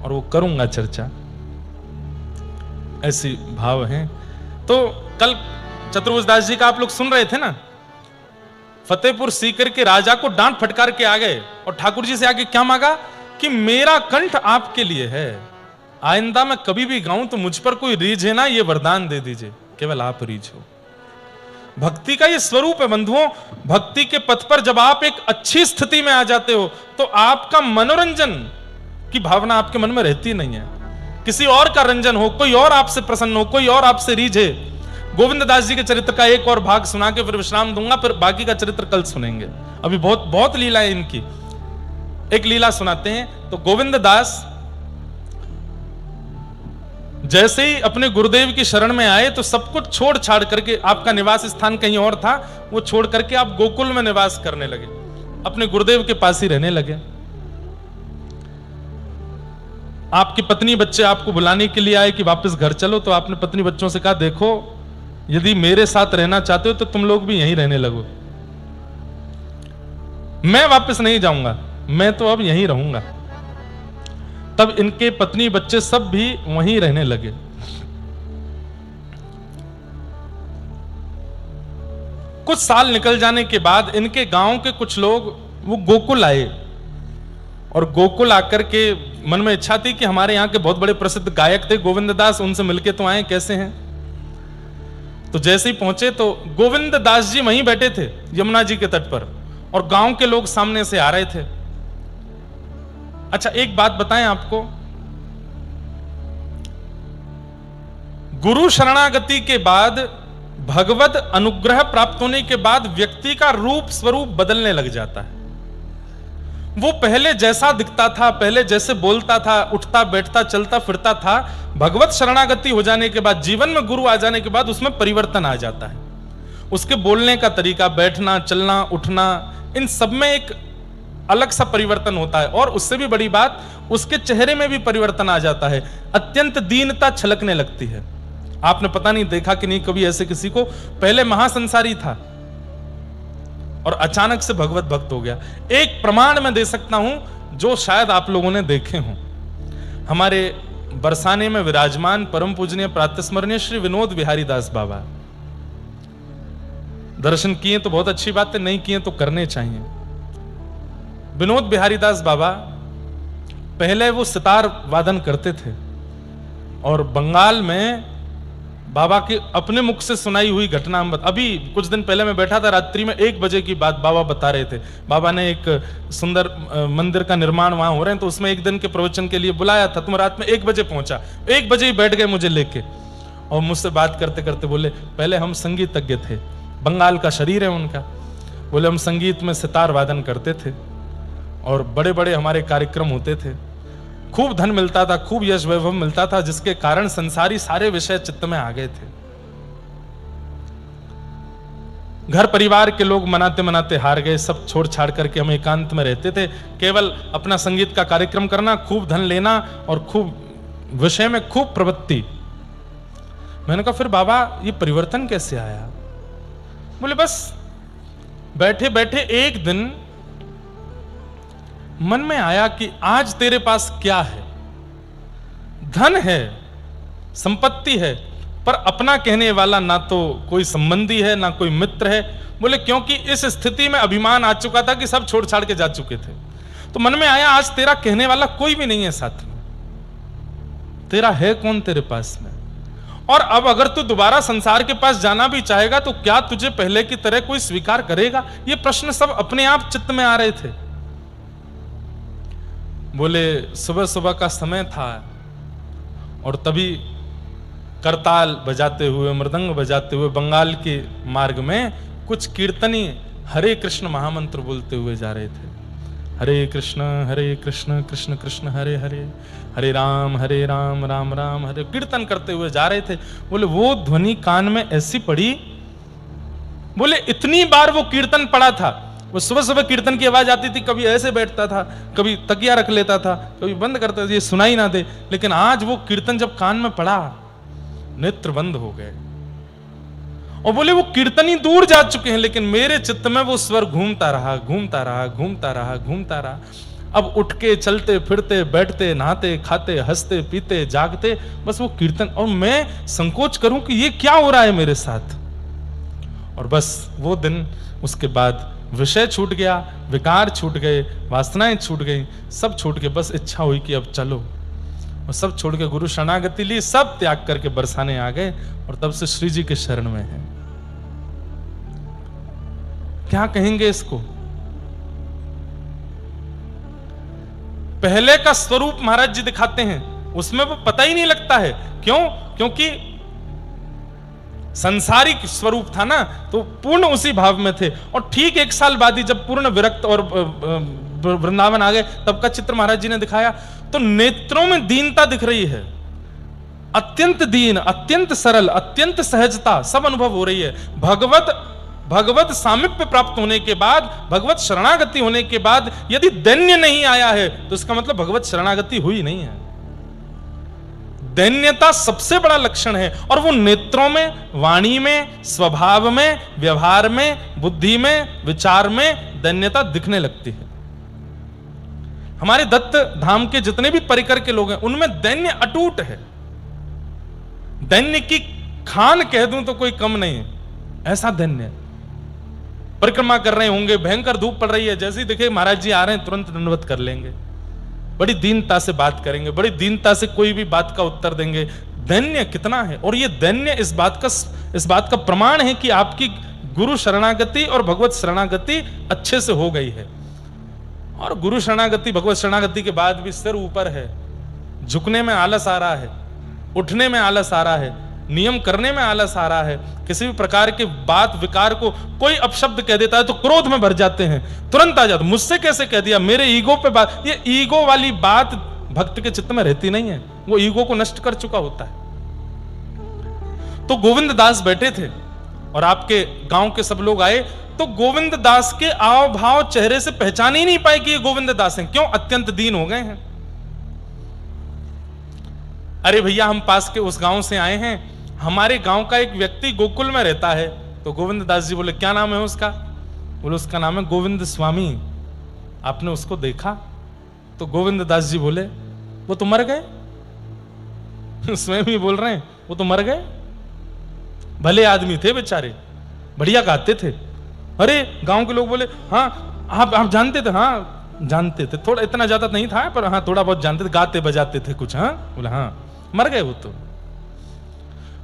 और वो करूंगा चर्चा, ऐसी भाव है। तो कल चतुर्भुज दास जी का आप लोग सुन रहे थे ना, फतेहपुर सीकर के राजा को डांट फटकार के आ गए और ठाकुर जी से आके क्या मांगा कि मेरा कंठ आपके लिए है, आइंदा मैं कभी भी गाऊं तो मुझ पर कोई रीझे ना, ये वरदान दे दीजिए, केवल आप रीझो। भक्ति का ये स्वरूप है बंधुओं। भक्ति के पथ पर जब आप एक अच्छी स्थिति में आ जाते हो तो आपका मनोरंजन की भावना आपके मन में रहती नहीं है। किसी और का रंजन हो, कोई और आपसे प्रसन्न हो, कोई और आपसे रीझे। गोविंद दास जी के चरित्र का एक और भाग सुना के फिर विश्राम दूंगा, फिर बाकी का चरित्र कल सुनेंगे। अभी बहुत बहुत लीला है इनकी। एक लीला सुनाते हैं। तो गोविंद दास जैसे ही अपने गुरुदेव की शरण में आए तो सब कुछ छोड़ छाड़ करके, आपका निवास स्थान कहीं और था, वो छोड़ करके आप गोकुल में निवास करने लगे, अपने गुरुदेव के पास ही रहने लगे। आपकी पत्नी बच्चे आपको बुलाने के लिए आए कि वापस घर चलो, तो आपने पत्नी बच्चों से कहा देखो यदि मेरे साथ रहना चाहते हो तो तुम लोग भी यहीं रहने लगो, मैं वापस नहीं जाऊंगा, मैं तो अब यहीं रहूंगा। तब इनके पत्नी बच्चे सब भी वहीं रहने लगे। कुछ साल निकल जाने के बाद इनके गांव के कुछ लोग वो गोकुल आए, और गोकुल आकर के मन में इच्छा थी कि हमारे यहाँ के बहुत बड़े प्रसिद्ध गायक थे गोविंद दास, उनसे मिलके तो आए, कैसे हैं। तो जैसे ही पहुंचे तो गोविंद दास जी वहीं बैठे थे यमुना जी के तट पर, और गांव के लोग सामने से आ रहे थे। अच्छा एक बात बताएं आपको, गुरु शरणागति के बाद, भगवत अनुग्रह प्राप्त होने के बाद व्यक्ति का रूप स्वरूप बदलने लग जाता है। वो पहले जैसा दिखता था, पहले जैसे बोलता था, उठता बैठता चलता फिरता था, भगवत शरणागति हो जाने के बाद, जीवन में गुरु आ जाने के बाद उसमें परिवर्तन आ जाता है। उसके बोलने का तरीका, बैठना चलना उठना, इन सब में एक अलग सा परिवर्तन होता है। और उससे भी बड़ी बात, उसके चेहरे में भी परिवर्तन आ जाता है, अत्यंत दीनता छलकने लगती है। आपने पता नहीं देखा कि नहीं कभी ऐसे किसी को, पहले महासंसारी था और अचानक से भगवत भक्त हो गया। एक प्रमाण मैं दे सकता हूं जो शायद आप लोगों ने देखे हों। हमारे बरसाने में विराजमान परम पूजनीय प्रातस्मरणीय श्री विनोद बिहारी दास बाबा, दर्शन किए तो बहुत अच्छी बात है, नहीं किए तो करने चाहिए। विनोद बिहारी दास बाबा पहले वो सितार वादन करते थे, और बंगाल में बाबा के अपने मुख से सुनाई हुई घटना, अभी कुछ दिन पहले मैं बैठा था, रात्रि में 1 बजे की बात बाबा बता रहे थे। बाबा ने एक सुंदर मंदिर का निर्माण वहां हो रहे हैं, तो उसमें एक दिन के प्रवचन के लिए बुलाया था। तो मैं रात में 1 बजे पहुंचा, 1 बजे ही बैठ गए मुझे लेके, और मुझसे बात करते करते बोले पहले हम संगीतज्ञ थे, बंगाल का शरीर है उनका। बोले हम संगीत में सितार वादन करते थे और बड़े बड़े हमारे कार्यक्रम होते थे, खूब धन मिलता था, खूब यश वैभव मिलता था, जिसके कारण संसारी सारे विषय चित्त में आ गए थे। घर परिवार के लोग मनाते मनाते हार गए, सब छोड़ छाड़ करके हम एकांत में रहते थे, केवल अपना संगीत का कार्यक्रम करना, खूब धन लेना और खूब विषय में खूब प्रवृत्ति। मैंने कहा फिर बाबा ये परिवर्तन कैसे आया? बोले बस बैठे बैठे एक दिन मन में आया कि आज तेरे पास क्या है, धन है, संपत्ति है, पर अपना कहने वाला ना तो कोई संबंधी है ना कोई मित्र है। बोले क्योंकि इस स्थिति में अभिमान आ चुका था कि सब छोड़ छाड़ के जा चुके थे। तो मन में आया आज तेरा कहने वाला कोई भी नहीं है साथ में, तेरा है कौन तेरे पास में? और अब अगर तू दोबारा संसार के पास जाना भी चाहेगा तो क्या तुझे पहले की तरह कोई स्वीकार करेगा? ये प्रश्न सब अपने आप चित्त में आ रहे थे। बोले सुबह सुबह का समय था और तभी करताल बजाते हुए, मृदंग बजाते हुए बंगाल के मार्ग में कुछ कीर्तनी हरे कृष्ण महामंत्र बोलते हुए जा रहे थे। हरे कृष्ण कृष्ण कृष्ण हरे हरे, हरे राम राम राम हरे, कीर्तन करते हुए जा रहे थे। बोले वो ध्वनि कान में ऐसी पड़ी, बोले इतनी बार वो कीर्तन पड़ा था। वो सुबह सुबह कीर्तन की आवाज आती थी, कभी ऐसे बैठता था, कभी तकिया रख लेता था, कभी बंद करता था, ये सुनाई ना दे। लेकिन आज वो कीर्तन जब कान में पड़ा, नेत्र बंद हो गए। और बोले वो कीर्तनी दूर जा चुके हैं, लेकिन मेरे चित्त में वो स्वर घूमता रहा, घूमता रहा, घूमता रहा, घूमता रहा। अब उठ के चलते फिरते, बैठते, नहाते, खाते, हंसते, पीते, जागते, बस वो कीर्तन। और मैं संकोच करूं कि ये क्या हो रहा है मेरे साथ। और बस वो दिन, उसके बाद विषय छूट गया, विकार छूट गए, वासनाएं छूट गई, सब छूट के बस इच्छा हुई कि अब चलो। और सब छोड़ के गुरु शरणागति ली, सब त्याग करके बरसाने आ गए और तब से श्री जी के शरण में है। क्या कहेंगे इसको? पहले का स्वरूप महाराज जी दिखाते हैं, उसमें वो पता ही नहीं लगता है। क्यों? क्योंकि संसारिक स्वरूप था ना, तो पूर्ण उसी भाव में थे। और ठीक 1 साल बाद ही जब पूर्ण विरक्त और वृंदावन आ गए, तब का चित्र महाराज जी ने दिखाया, तो नेत्रों में दीनता दिख रही है, अत्यंत दीन, अत्यंत सरल, अत्यंत सहजता सब अनुभव हो रही है। भगवत सामीप्य प्राप्त होने के बाद, भगवत शरणागति होने के बाद यदि दैन्य नहीं आया है तो इसका मतलब भगवत शरणागति हुई नहीं है। दैन्यता सबसे बड़ा लक्षण है, और वो नेत्रों में, वाणी में, स्वभाव में, व्यवहार में, बुद्धि में, विचार में दैन्यता दिखने लगती है। हमारे दत्त धाम के जितने भी परिकर के लोग हैं, उनमें दैन्य अटूट है। दैन्य की खान कह दूं तो कोई कम नहीं है, ऐसा दैन्य। परिक्रमा कर रहे होंगे, भयंकर धूप पड़ रही है, जैसे ही दिखे महाराज जी आ रहे हैं तुरंत दंडवत कर लेंगे, बड़ी दीनता से बात करेंगे, बड़ी दीनता से कोई भी बात का उत्तर देंगे। दैन्य कितना है! और ये दैन्य इस बात का प्रमाण है कि आपकी गुरु शरणागति और भगवत शरणागति अच्छे से हो गई है। और गुरु शरणागति, भगवत शरणागति के बाद भी सिर ऊपर है, झुकने में आलस आ रहा है, उठने में आलस आ रहा है, नियम करने में आलस आ रहा है। किसी भी प्रकार के बात विकार को कोई अपशब्द कह देता है तो क्रोध में भर जाते हैं, तुरंत आ जाते, मुझसे कैसे कह दिया, मेरे ईगो पे बात। ये ईगो वाली बात भक्त के चित्त में रहती नहीं है, वो ईगो को नष्ट कर चुका होता है। तो गोविंद दास बैठे थे और आपके गांव के सब लोग आए, तो गोविंद दास के आव भाव चेहरे से पहचान ही नहीं पाए कि ये गोविंद दास हैं। क्यों? अत्यंत दीन हो गए हैं। अरे भैया हम पास के उस गांव से आए हैं, हमारे गांव का एक व्यक्ति गोकुल में रहता है। तो गोविंद दास जी बोले क्या नाम है उसका? बोले उसका नाम है गोविंद स्वामी। आपने उसको देखा? तो गोविंद दास जी बोले वो तो मर गए। स्वयं ही बोल रहे हैं वो तो मर गए। भले आदमी थे बेचारे, बढ़िया गाते थे। अरे गांव के लोग बोले हाँ आप जानते थे? हाँ जानते थे, थोड़ा इतना ज्यादा नहीं था पर हाँ थोड़ा बहुत जानते थे, गाते बजाते थे कुछ। हाँ बोले हाँ मर गए वो तो।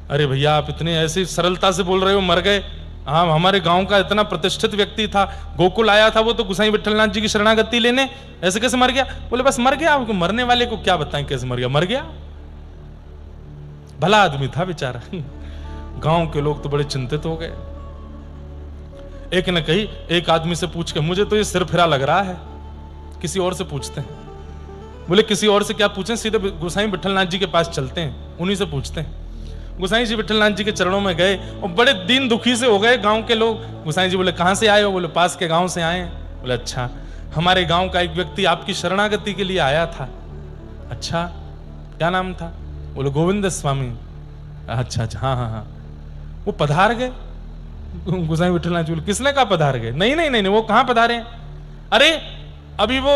अरे भैया आप इतने ऐसी सरलता से बोल रहे हो मर गए? हाँ हमारे गांव का इतना प्रतिष्ठित व्यक्ति था, गोकुल आया था वो तो गोसाई विठलनाथ जी की शरणागति लेने, ऐसे कैसे मर गया? बोले बस मर गया। आपको मरने वाले को क्या बताएं कैसे मर गया? मर गया। भला आदमी था बेचारा। गांव के लोग तो बड़े चिंतित हो गए। एक ने कही, एक आदमी से पूछ के, मुझे तो ये सिर फिरा लग रहा है, किसी और से पूछते हैं। बोले किसी और से क्या पूछें, सीधे गोसाई विठलनाथ जी के पास चलते हैं, उन्हीं से पूछते हैं। गोसाई जी विठलनाथ जी के चरणों में गए और बड़े दीन दुखी से हो गए गांव के लोग। गोसाई जी बोले कहां से आए हो? बोले पास के गांव से आए हैं। बोले अच्छा, हमारे गांव का एक व्यक्ति आपकी शरणागति के लिए आया था। अच्छा, क्या नाम था? बोले गोविंद स्वामी। अच्छा अच्छा, हाँ हाँ हाँ। वो पधार गए? गोसाई विठलनाथ जी बोले किसने कहा पधार गए? नहीं नहीं नहीं, वो कहां पधारे हैं? अरे अभी वो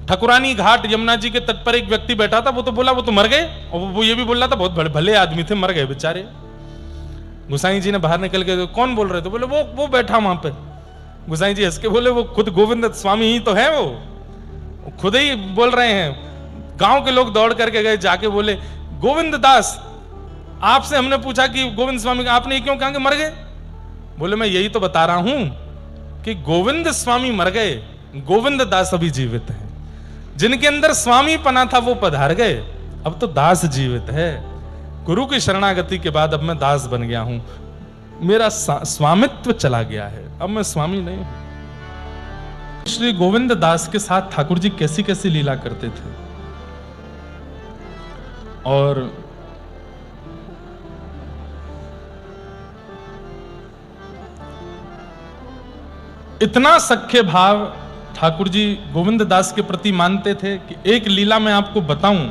ठकुरानी घाट यमुना जी के तट पर एक व्यक्ति बैठा था, वो तो बोला वो तो मर गए, और वो ये भी बोल रहा था बहुत भले आदमी थे, मर गए बेचारे। गोसाई जी ने बाहर निकल के, कौन बोल रहे थे? बोले वो बैठा वहां पे। गोसाई जी हंस के बोले वो खुद गोविंद स्वामी ही तो है, वो खुद ही बोल रहे हैं। गांव के लोग दौड़ करके गए, जाके बोले गोविंद दास, आपसे हमने पूछा कि गोविंद स्वामी, आपने ये क्यों कहा कि मर गए? बोले मैं यही तो बता रहा हूं कि गोविंद स्वामी मर गए, गोविंद दास अभी जीवित है। जिनके अंदर स्वामी पना था वो पधार गए, अब तो दास जीवित है। गुरु की शरणागति के बाद अब मैं दास बन गया हूं, मेरा स्वामित्व चला गया है, अब मैं स्वामी नहीं हूं। श्री गोविंद दास के साथ ठाकुर जी कैसी कैसी लीला करते थे, और इतना सख्य भाव ठाकुर जी गोविंद दास के प्रति मानते थे कि एक लीला मैं आपको बताऊं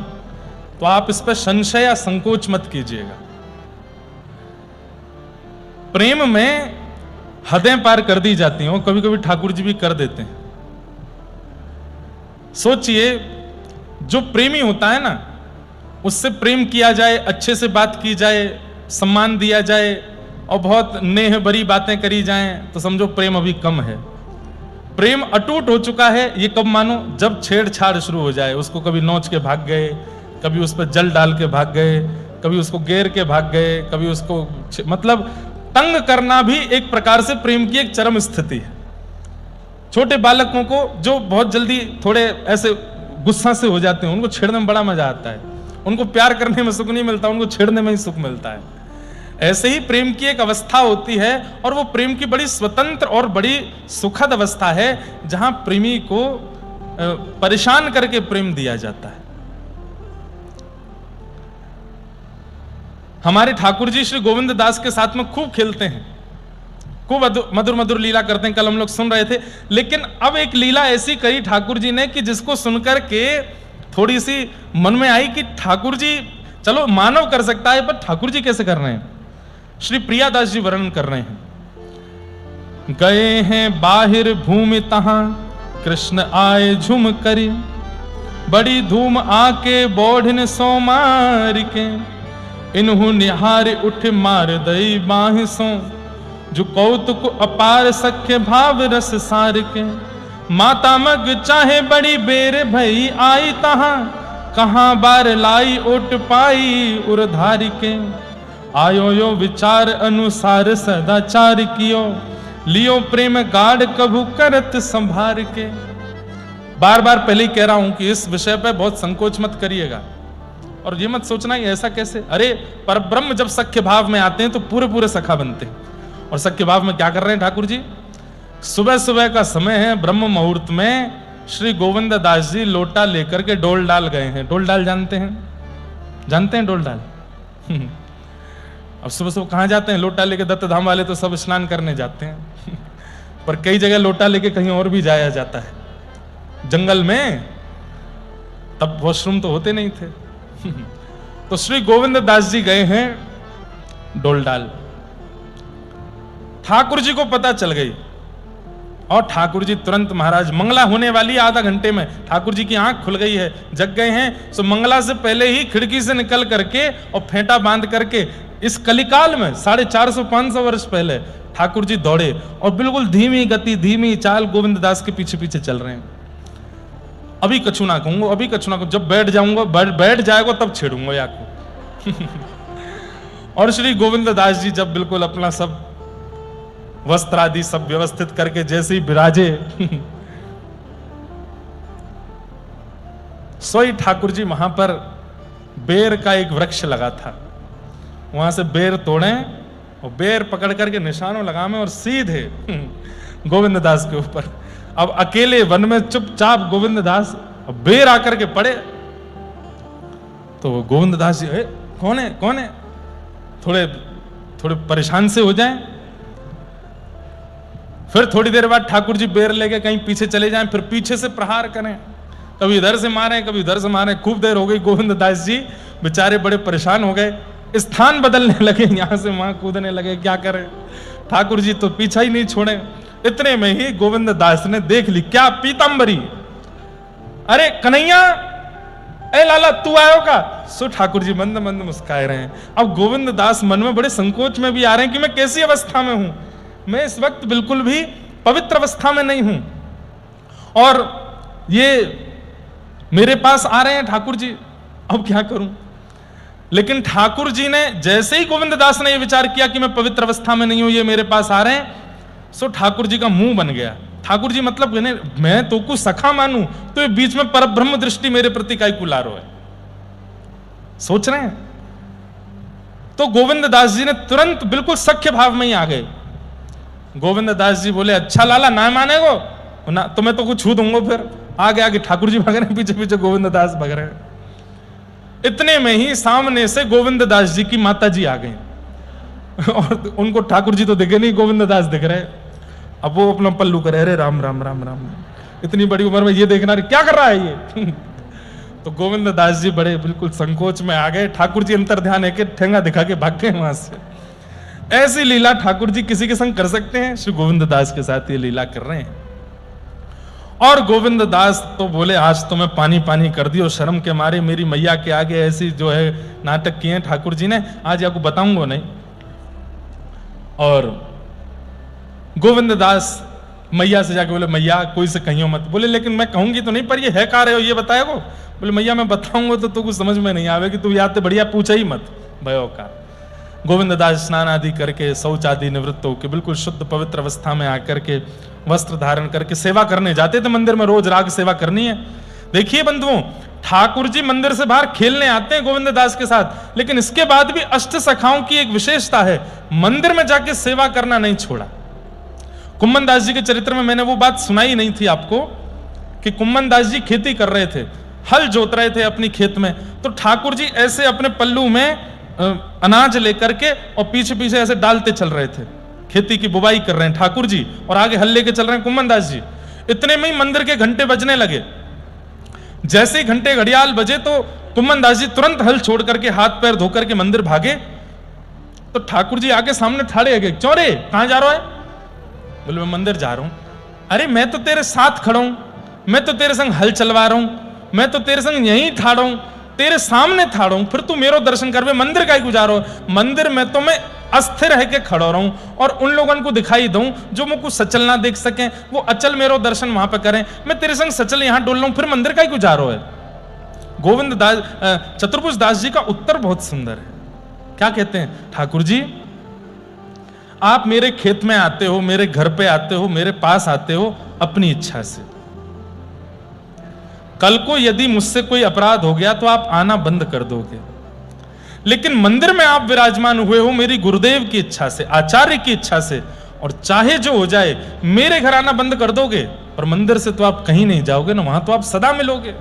तो आप इस पर संशय या संकोच मत कीजिएगा। प्रेम में हदें पार कर दी जाती हैं, और कभी कभी ठाकुर जी भी कर देते हैं। सोचिए, जो प्रेमी होता है ना, उससे प्रेम किया जाए, अच्छे से बात की जाए, सम्मान दिया जाए और बहुत नेह भरी बातें करी जाएं, तो समझो प्रेम अभी कम है। प्रेम अटूट हो चुका है, ये कब मानो? जब छेड़छाड़ शुरू हो जाए, उसको कभी नोच के भाग गए, कभी उस पर जल डाल के भाग गए, कभी उसको घेर के भाग गए, कभी उसको मतलब तंग करना भी एक प्रकार से प्रेम की एक चरम स्थिति है। छोटे बालकों को जो बहुत जल्दी थोड़े ऐसे गुस्सा से हो जाते हैं, उनको छेड़ने में बड़ा मजा आता है। उनको प्यार करने में सुख नहीं मिलता, उनको छेड़ने में ही सुख मिलता है। ऐसे ही प्रेम की एक अवस्था होती है, और वो प्रेम की बड़ी स्वतंत्र और बड़ी सुखद अवस्था है, जहां प्रेमी को परेशान करके प्रेम दिया जाता है। हमारे ठाकुर जी श्री गोविंद दास के साथ में खूब खेलते हैं, खूब मधुर मधुर लीला करते हैं। कल हम लोग सुन रहे थे, लेकिन अब एक लीला ऐसी करी ठाकुर जी ने कि जिसको सुनकर के थोड़ी सी मन में आई कि ठाकुर जी, चलो मानव कर सकता है, पर ठाकुर जी कैसे कर रहे हैं? श्री प्रियादास जी वर्णन कर रहे हैं। गए हैं बाहिर भूमि तहां, कृष्ण आए झुम करी, बड़ी धूम आके बोढ़न सोमार के, इन्हु निहार उठ मार दई बाहि सो, जो कौतुक अपार सख्य भाव रस सार के, माता मग चाहे बड़ी बेर भई आई तहां, कहां बार लाई ओट पाई उरधारी के, आयो यो विचार अनुसार सदाचार कियो, लियो प्रेम गाढ़ कभू करत संभार के। बार बार पहले ही कह रहा हूं कि इस विषय पे बहुत संकोच मत करिएगा, और ये मत सोचना कि ऐसा कैसे। अरे परब्रह्म जब सख्य भाव में आते हैं तो पूरे पूरे सखा बनते हैं। और सख्य भाव में क्या कर रहे हैं ठाकुर जी? सुबह सुबह का समय है, ब्रह्म मुहूर्त में श्री गोविंद दास जी लोटा लेकर के डोल डाल गए हैं। डोल डाल जानते हैं? जानते हैं डोल डाल? अब सुबह सुबह कहां जाते हैं? लोटा लेके दत्त धाम वाले तो सब स्नान करने जाते हैं पर कई जगह लोटा लेके कहीं और भी जाया जाता है, जंगल में, तब वॉशरूम तो होते नहीं थे तो श्री गोविंद दास जी गए हैं डोल डाल। ठाकुर जी को पता चल गई, और ठाकुर जी तुरंत, महाराज मंगला होने वाली आधा घंटे में, ठाकुर जी की आंख खुल गई है, जग गए हैं। सो मंगला से पहले ही खिड़की से निकल करके और फेंटा बांध करके, इस कलिकाल में 450-500 वर्ष पहले ठाकुर जी दौड़े, और बिल्कुल धीमी गति, धीमी चाल गोविंद दास के पीछे पीछे चल रहे हैं। अभी कछु ना कहूंगा, अभी कछु ना कहूंगा, जब बैठ जाऊंगा, बैठ जाएगा तब छेड़ूंगा या को और श्री गोविंद दास जी जब बिल्कुल अपना सब वस्त्र आदि सब व्यवस्थित करके जैसे ही विराजे सोई ठाकुर जी वहां पर बेर का एक वृक्ष लगा था, वहां से बेर तोड़े और बेर पकड़ करके निशानों लगावे और सीधे गोविंद दास के ऊपर। अब अकेले वन में चुपचाप गोविंद दास बेर आकर के पड़े, तो गोविंद दास जी कौन है कौन है, थोड़े थोड़े परेशान से हो जाएं। फिर थोड़ी देर बाद ठाकुर जी बेर लेके कहीं पीछे चले जाएं, फिर पीछे से प्रहार करें, कभी इधर से मारें कभी उधर से मारें। खूब देर हो गई, गोविंद दास जी बेचारे बड़े परेशान हो गए, स्थान बदलने लगे, यहां से वहां कूदने लगे, क्या करें। ठाकुर जी तो पीछा ही नहीं छोड़े। इतने में ही गोविंद दास ने देख ली, क्या पीतांबरी, अरे कन्हैया, ए लाला तू आयो का। सो ठाकुर जी मंद मंद मुस्काए रहे हैं। अब गोविंद दास मन में बड़े संकोच में भी आ रहे हैं कि मैं कैसी अवस्था में हूं, मैं इस वक्त बिल्कुल भी पवित्र अवस्था में नहीं हूं, और ये मेरे पास आ रहे हैं ठाकुर जी, अब क्या करूं। लेकिन ठाकुर जी ने जैसे ही गोविंद दास ने यह विचार किया कि मैं पवित्र अवस्था में नहीं हूं, ये मेरे पास आ रहे हैं, सो ठाकुर जी का मुंह बन गया। ठाकुर जी मतलब मैं तो कुछ सखा मानूं, तो ये बीच में परब्रह्म दृष्टि मेरे प्रति काई कुलारो है, सोच रहे हैं। तो गोविंद दास जी ने तुरंत बिल्कुल सख्य भाव में ही आ गए। गोविंद दास जी बोले, अच्छा लाला ना मानेगो ना, तो मैं तो कुछ छू दूंगा। फिर आगे आगे ठाकुर जी भाग रहे हैं, पीछे पीछे गोविंद दास भाग रहे हैं। इतने में ही सामने से गोविंद दास जी की माता जी आ गई, और उनको ठाकुर जी तो दिखे नहीं, गोविंद दास दिख रहे। अब वो अपना पल्लू करे, अरे राम राम राम राम, इतनी बड़ी उम्र में ये देखना क्या कर रहा है ये। तो गोविंद दास जी बड़े बिल्कुल संकोच में आ गए। ठाकुर जी अंतर ध्यान है कि ठेंगा दिखा के भाग गए वहां से। ऐसी लीला ठाकुर जी किसी के संग कर सकते हैं, श्री गोविंद दास के साथ ये लीला कर रहे हैं। और गोविंद दास तो बोले, आज तो मैं पानी पानी कर दी, और शर्म के मारे मेरी मैया के आगे ऐसी जो है नाटक किए ठाकुर जी ने, आज आपको बताऊंगा नहीं। और गोविंद दास मैया से जाके बोले, मैया कोई से कहियो मत। बोले लेकिन मैं कहूंगी तो नहीं, पर ये है का रहे हो ये बताएगो। बोले मैया मैं बताऊंगा तो तू कुछ समझ में नहीं आवेगी, तू याद बढ़िया पूछा ही मत भयो का। गोविंद दास स्नान आदि करके, शौच आदि निवृत्त होकर बिल्कुल शुद्ध पवित्र अवस्था में आकर के वस्त्र धारण करके सेवा करने जाते थे मंदिर में। रोज राग सेवा करनी है। देखिए बंधुओं, ठाकुर जी मंदिर से बाहर खेलने आते हैं गोविंद दास के साथ, लेकिन इसके बाद भी अष्ट सखाओं की एक विशेषता है, मंदिर में जाके सेवा करना नहीं छोड़ा। कुम्मन दास जी के चरित्र में मैंने वो बात सुनाई नहीं थी आपको कि कुम्मन दास जी खेती कर रहे थे, हल जोत रहे थे अपनी खेत में, तो ठाकुर जी ऐसे अपने पल्लू में अनाज लेकर के और पीछे पीछे ऐसे डालते चल रहे थे। खेती की बुवाई कर रहे हैं ठाकुर जी, और आगे हल लेके चल रहे हैं कुम्मन दास जी। इतने में ही मंदिर के घंटे बजने लगे। जैसे ही घंटे घड़ियाल बजे तो कुम्मन दास जी तुरंत हल छोड़ करके हाथ पैर धोकर के मंदिर भागे। तो ठाकुर जी आगे सामने ठाड़े गए, क्यों रे कहां जा रहा है? बोले मैं मंदिर जा रहा हूं। अरे मैं तो तेरे साथ खड़ा हूं, मैं तो तेरे संग हल चलवा रहा हूं, मैं तो तेरे संग यहीं ठाड़ा हूं, तेरे सामने ठाड़ा हूं, फिर तू मेरो दर्शन कर। मंदिर का ही गुजारो, मंदिर में तो मैं अस्थिर रह के खड़ा रहूं और उन लोगों को दिखाई दूं जो मुझको सचल ना देख सके, वो अचल मेरो दर्शन वहां पे करें। मैं तेरे संग सचल यहां डोल रहा हूं, फिर मंदिर का ही गुजारो है। गोविंद दास चतुर्भुज दास जी का उत्तर बहुत सुंदर है। क्या कहते हैं? ठाकुर जी आप मेरे खेत में आते हो, मेरे घर पे आते हो, मेरे पास आते हो अपनी इच्छा से। कल को यदि मुझसे कोई अपराध हो गया तो आप आना बंद कर दोगे, लेकिन मंदिर में आप विराजमान हुए हो मेरी गुरुदेव की इच्छा से, आचार्य की इच्छा से, और चाहे जो हो जाए मेरे घर आना बंद कर दोगे, पर मंदिर से तो आप कहीं नहीं जाओगे ना, वहां तो आप सदा मिलोगे।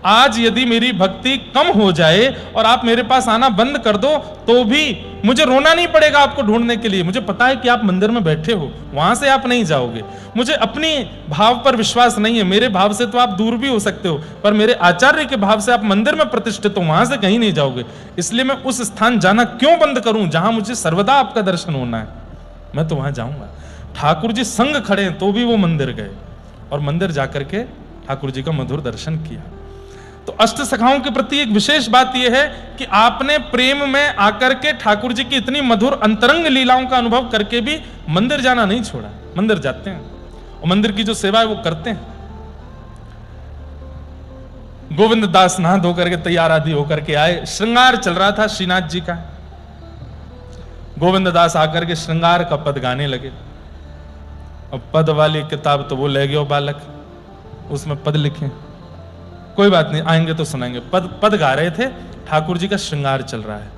आज यदि मेरी भक्ति कम हो जाए और आप मेरे पास आना बंद कर दो तो भी मुझे रोना नहीं पड़ेगा आपको ढूंढने के लिए। मुझे पता है कि आप मंदिर में बैठे हो, वहां से आप नहीं जाओगे। मुझे अपनी भाव पर विश्वास नहीं है, मेरे भाव से तो आप दूर भी हो सकते हो, पर मेरे आचार्य के भाव से आप मंदिर में प्रतिष्ठित हो, वहां से कहीं नहीं जाओगे। इसलिए मैं उस स्थान जाना क्यों बंद करूं जहां मुझे सर्वदा आपका दर्शन होना है, मैं तो वहां जाऊंगा। ठाकुर जी संग खड़े हैं तो भी वो मंदिर गए और मंदिर जाकर के ठाकुर जी का मधुर दर्शन किया। तो अष्ट सखाओं के प्रति एक विशेष बात यह है कि आपने प्रेम में आकर के ठाकुर जी की इतनी मधुर अंतरंग लीलाओं का अनुभव करके भी मंदिर जाना नहीं छोड़ा, मंदिर जाते हैं और मंदिर की जो सेवा है वो करते हैं। गोविंद दास नहा धो करके तैयार आदि होकर के आए, श्रृंगार चल रहा था श्रीनाथ जी का। गोविंद दास आकर के श्रृंगार का पद गाने लगे। अब पद वाली किताब तो वो ले गए बालक, उसमें पद लिखे, कोई बात नहीं आएंगे तो सुनाएंगे। पद गा रहे थे, ठाकुर जी का श्रृंगार चल रहा है।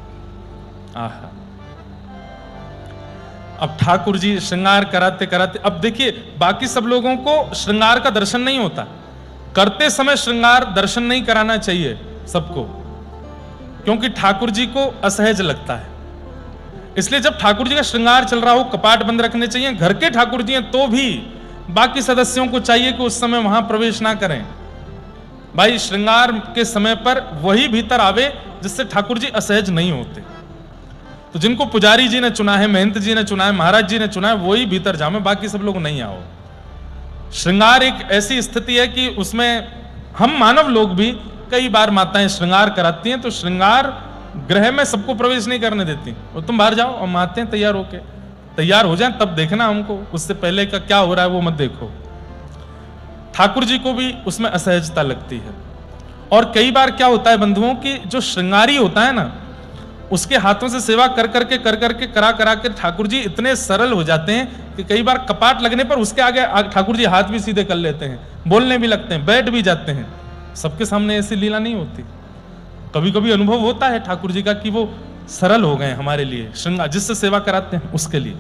आहा, अब ठाकुर जी श्रृंगार कराते कराते, अब देखिए बाकी सब लोगों को श्रृंगार का दर्शन नहीं होता, करते समय श्रृंगार दर्शन नहीं कराना चाहिए सबको, क्योंकि ठाकुर जी को असहज लगता है। इसलिए जब ठाकुर जी का श्रृंगार चल रहा हो कपाट बंद रखने चाहिए। घर के ठाकुर जी हैं तो भी बाकी सदस्यों को चाहिए कि उस समय वहां प्रवेश ना करें। भाई श्रृंगार के समय पर वही भीतर आवे जिससे ठाकुर जी असहज नहीं होते। तो जिनको पुजारी जी ने चुना है, महंत जी ने चुना है, महाराज जी ने चुना है, वही भीतर जामे, बाकी सब लोग नहीं आओ। श्रृंगार एक ऐसी स्थिति है कि उसमें हम मानव लोग भी कई बार माताएं श्रृंगार कराती हैं, तो श्रृंगार गृह में सबको प्रवेश नहीं करने देती। और तुम बाहर जाओ और माते तैयार होके, तैयार हो जाएं तब देखना हमको, उससे पहले का क्या हो रहा है वो मत देखो। ठाकुर जी को भी उसमें असहजता लगती है। और कई बार क्या होता है बंधुओं की, जो श्रृंगारी होता है ना, उसके हाथों से सेवा कर करके करा के ठाकुर जी इतने सरल हो जाते हैं कि कई बार कपाट लगने पर उसके आगे ठाकुर जी हाथ भी सीधे कर लेते हैं, बोलने भी लगते हैं, बैठ भी जाते हैं। सबके सामने ऐसी लीला नहीं होती। कभी कभी अनुभव होता है ठाकुर जी का कि वो सरल हो गए हमारे लिए, श्रृंगार जिससे सेवा कराते हैं उसके लिए।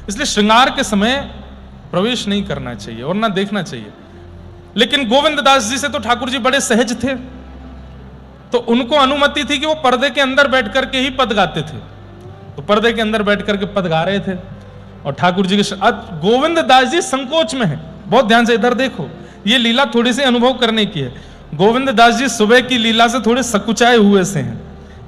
इसलिए श्रृंगार के समय प्रवेश नहीं करना चाहिए और ना देखना चाहिए। लेकिन गोविंद दास जी से तो ठाकुर जी बड़े सहज थे, तो उनको अनुमति थी कि वो पर्दे के अंदर बैठ करके ही पद गाते थे। तो पर्दे के अंदर बैठ करके पद गा रहे थे और ठाकुर जी के गोविंद दास जी संकोच में है। बहुत ध्यान से इधर देखो, ये लीला थोड़ी सी अनुभव करने की है। गोविंद दास जी सुबह की लीला से थोड़े सकुचाए हुए से हैं।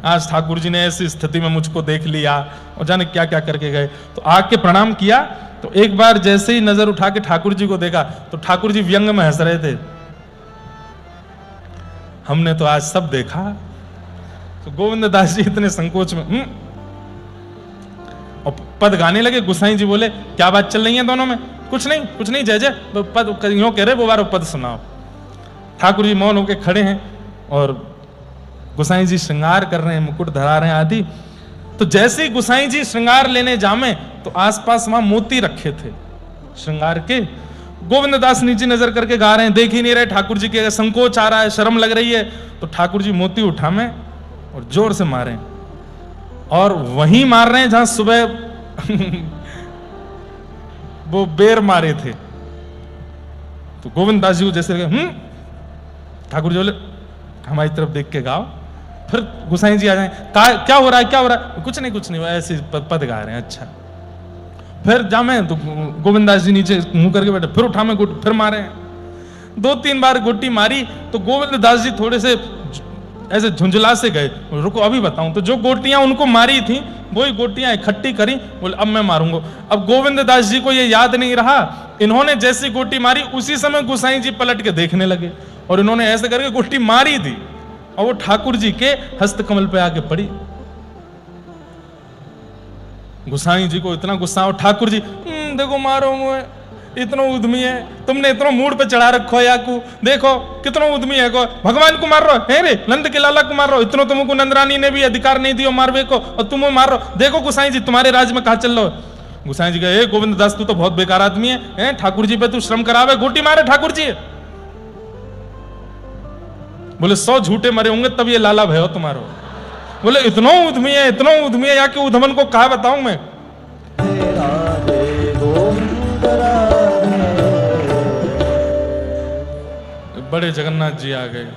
आज ठाकुर जी ने ऐसी स्थिति में मुझको देख लिया और जाने क्या क्या करके गए। तो आके प्रणाम किया, तो एक बार जैसे ही नजर उठा के ठाकुर जी को देखा तो ठाकुर जी व्यंग में हंस रहे थे। हमने तो आज सब देखा। तो गोविंद दास जी इतने संकोच में और पद गाने लगे। गुसाई जी बोले क्या बात चल रही है दोनों में? कुछ नहीं जय जय, पद यूं कह रहे वो बार पद सुनाओ। ठाकुर जी मौन होके खड़े हैं और गुसाई जी श्रृंगार कर रहे हैं, मुकुट धरा रहे हैं आदि। तो जैसे ही गुसाई जी श्रृंगार लेने जामे तो आसपास वहां मोती रखे थे श्रृंगार के। गोविंद दास नीचे नजर करके गा रहे हैं, देख ही नहीं रहे ठाकुर जी के, संकोच आ रहा है, शर्म लग रही है। तो ठाकुर जी मोती उठामे और जोर से मारे, और वहीं मार रहे हैं जहां सुबह वो बेर मारे थे। तो गोविंद दास जी को जैसे ठाकुर जी बोले हमारी तरफ देख के गाओ। फिर गुसाई जी आ जाए, क्या हो रहा है? कुछ नहीं ऐसे पद गा रहे हैं। अच्छा, फिर जामे तो गोविंद दास जी नीचे मुंह करके बैठे, फिर उठा में फिर मारे हैं। 2-3 बार गोटी मारी तो गोविंद दास जी थोड़े से ऐसे झुंझला से गए। रुको अभी बताऊं। तो जो गोटियां उनको मारी थी वही गोटियां इकट्ठी करी, बोले अब मैं मारूंगा। अब गोविंद दास जी को ये याद नहीं रहा, इन्होंने जैसी गोटी मारी उसी समय गुसाई जी पलट के देखने लगे और इन्होंने ऐसे करके गोटी मारी थी और वो ठाकुर जी के हस्तकमल पे आके पड़ी। गुसाई जी को इतना गुस्सा, और ठाकुर जी देखो मारो मुझे, इतना उद्यमी है, तुमने इतना मूड पे चढ़ा रखो याकू, देखो कितना उद्यमी है, को भगवान को मार रहो है रे, नंद के लाला को मार रहो, इतना तुमको नंदरानी ने भी अधिकार नहीं दियो मारवे को और तुम मार रहो। देखो गुसाई जी तुम्हारे राज में कहा चल रहो। गुसाई जी कहे गोविंद दास तू तो बहुत बेकार आदमी है, ठाकुर जी पे तू श्रम करावे, गोटी मारे ठाकुर जी। बोले 100 झूठे मरे होंगे तब ये लाला भयो तुम्हारो। बोले इतना उद्यमी है या कि उधमन को कहा बताऊं मैं। बड़े जगन्नाथ जी आ गए,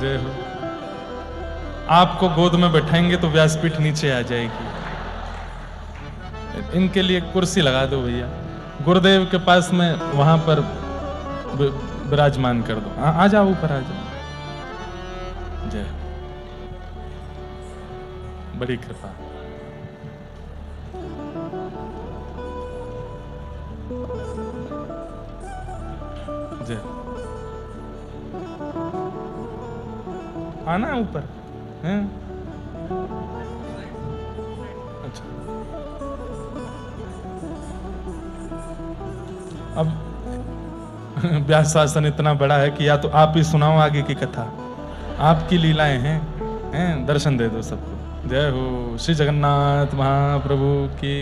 जय हो। आपको गोद में बैठाएंगे तो व्यासपीठ नीचे आ जाएगी। इनके लिए कुर्सी लगा दो भैया, गुरुदेव के पास में वहां पर विराजमान कर दो। आ जाओ ऊपर, आ जाओ। जय, बड़ी कृपा। जय, आना ऊपर है। अच्छा, अब व्यास शासन इतना बड़ा है कि या तो आप ही सुनाओ आगे की कथा, आपकी लीलाएं हैं, दर्शन दे दो सबको। जय हो श्री जगन्नाथ महाप्रभु की।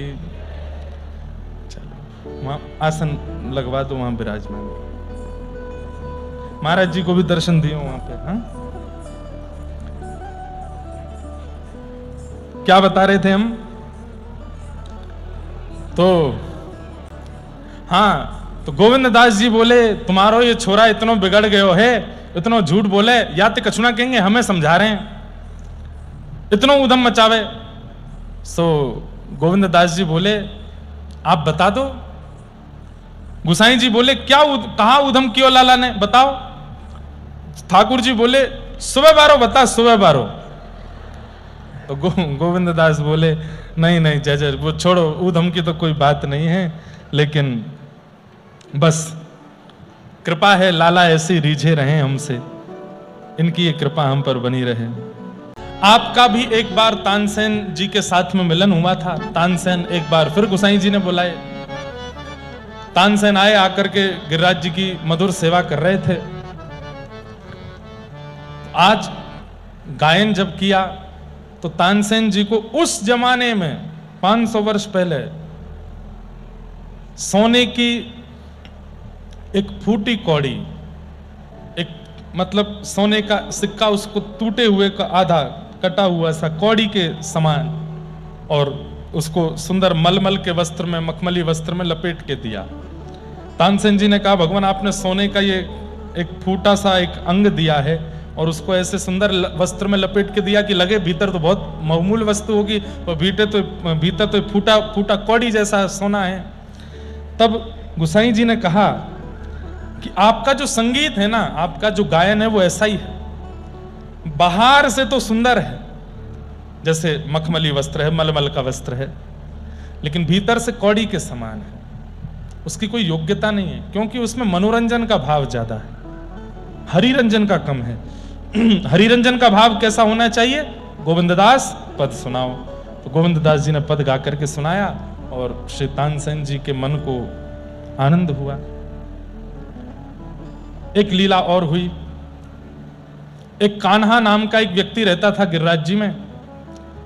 चलो वहां आसन लगवा दो, वहां विराजमान। महाराज जी को भी दर्शन दियो वहां पे। हाँ, क्या बता रहे थे हम तो हाँ, तो गोविंद दास जी बोले तुम्हारो ये छोरा इतना बिगड़ गयो है, इतना झूठ बोले, या तो कछुना कहेंगे हमें समझा रहे हैं, इतना उधम मचावे। सो गोविंद दास जी बोले आप बता दो। गुसाई जी बोले क्या कहा उधम कियो लाला ने, बताओ। ठाकुर जी बोले सुबह बारो बता, सुबह बारो। तो गोविंद दास बोले नहीं नहीं जय जय, वो छोड़ो, उधम की तो कोई बात नहीं है, लेकिन बस कृपा है, लाला ऐसी रीझे रहे हमसे, इनकी ये कृपा हम पर बनी रहे। आपका भी एक बार तानसेन जी के साथ में मिलन हुआ था। तानसेन एक बार फिर गुसाई जी ने बुलाए। तानसेन आए, आकर के गिरिराज जी की मधुर सेवा कर रहे थे। आज गायन जब किया तो तानसेन जी को उस जमाने में 500 वर्ष पहले सोने की एक फूटी कौड़ी, एक मतलब सोने का सिक्का, उसको टूटे हुए का आधा कटा हुआ सा कौड़ी के समान, और उसको सुंदर मलमल के वस्त्र में, मखमली वस्त्र में लपेट के दिया। तानसेन जी ने कहा भगवान आपने सोने का ये एक फूटा सा एक अंग दिया है और उसको ऐसे सुंदर वस्त्र में लपेट के दिया कि लगे भीतर तो बहुत बहुमूल्य वस्तु होगी, और भीतर तो फूटा फूटा कौड़ी जैसा सोना है। तब गुसाई जी ने कहा कि आपका जो संगीत है ना, आपका जो गायन है वो ऐसा ही है, बाहर से तो सुंदर है, जैसे मखमली वस्त्र है, मलमल का वस्त्र है, लेकिन भीतर से कौड़ी के समान है, उसकी कोई योग्यता नहीं है, क्योंकि उसमें मनोरंजन का भाव ज्यादा है, हरिरंजन का कम है। हरिरंजन का भाव कैसा होना चाहिए? गोविंददास पद सुनाओ। तो गोविंददास जी ने पद गा करके सुनाया और श्री तानसेन जी के मन को आनंद हुआ। एक लीला और हुई। एक कान्हा नाम का एक व्यक्ति रहता था गिरिराज जी में,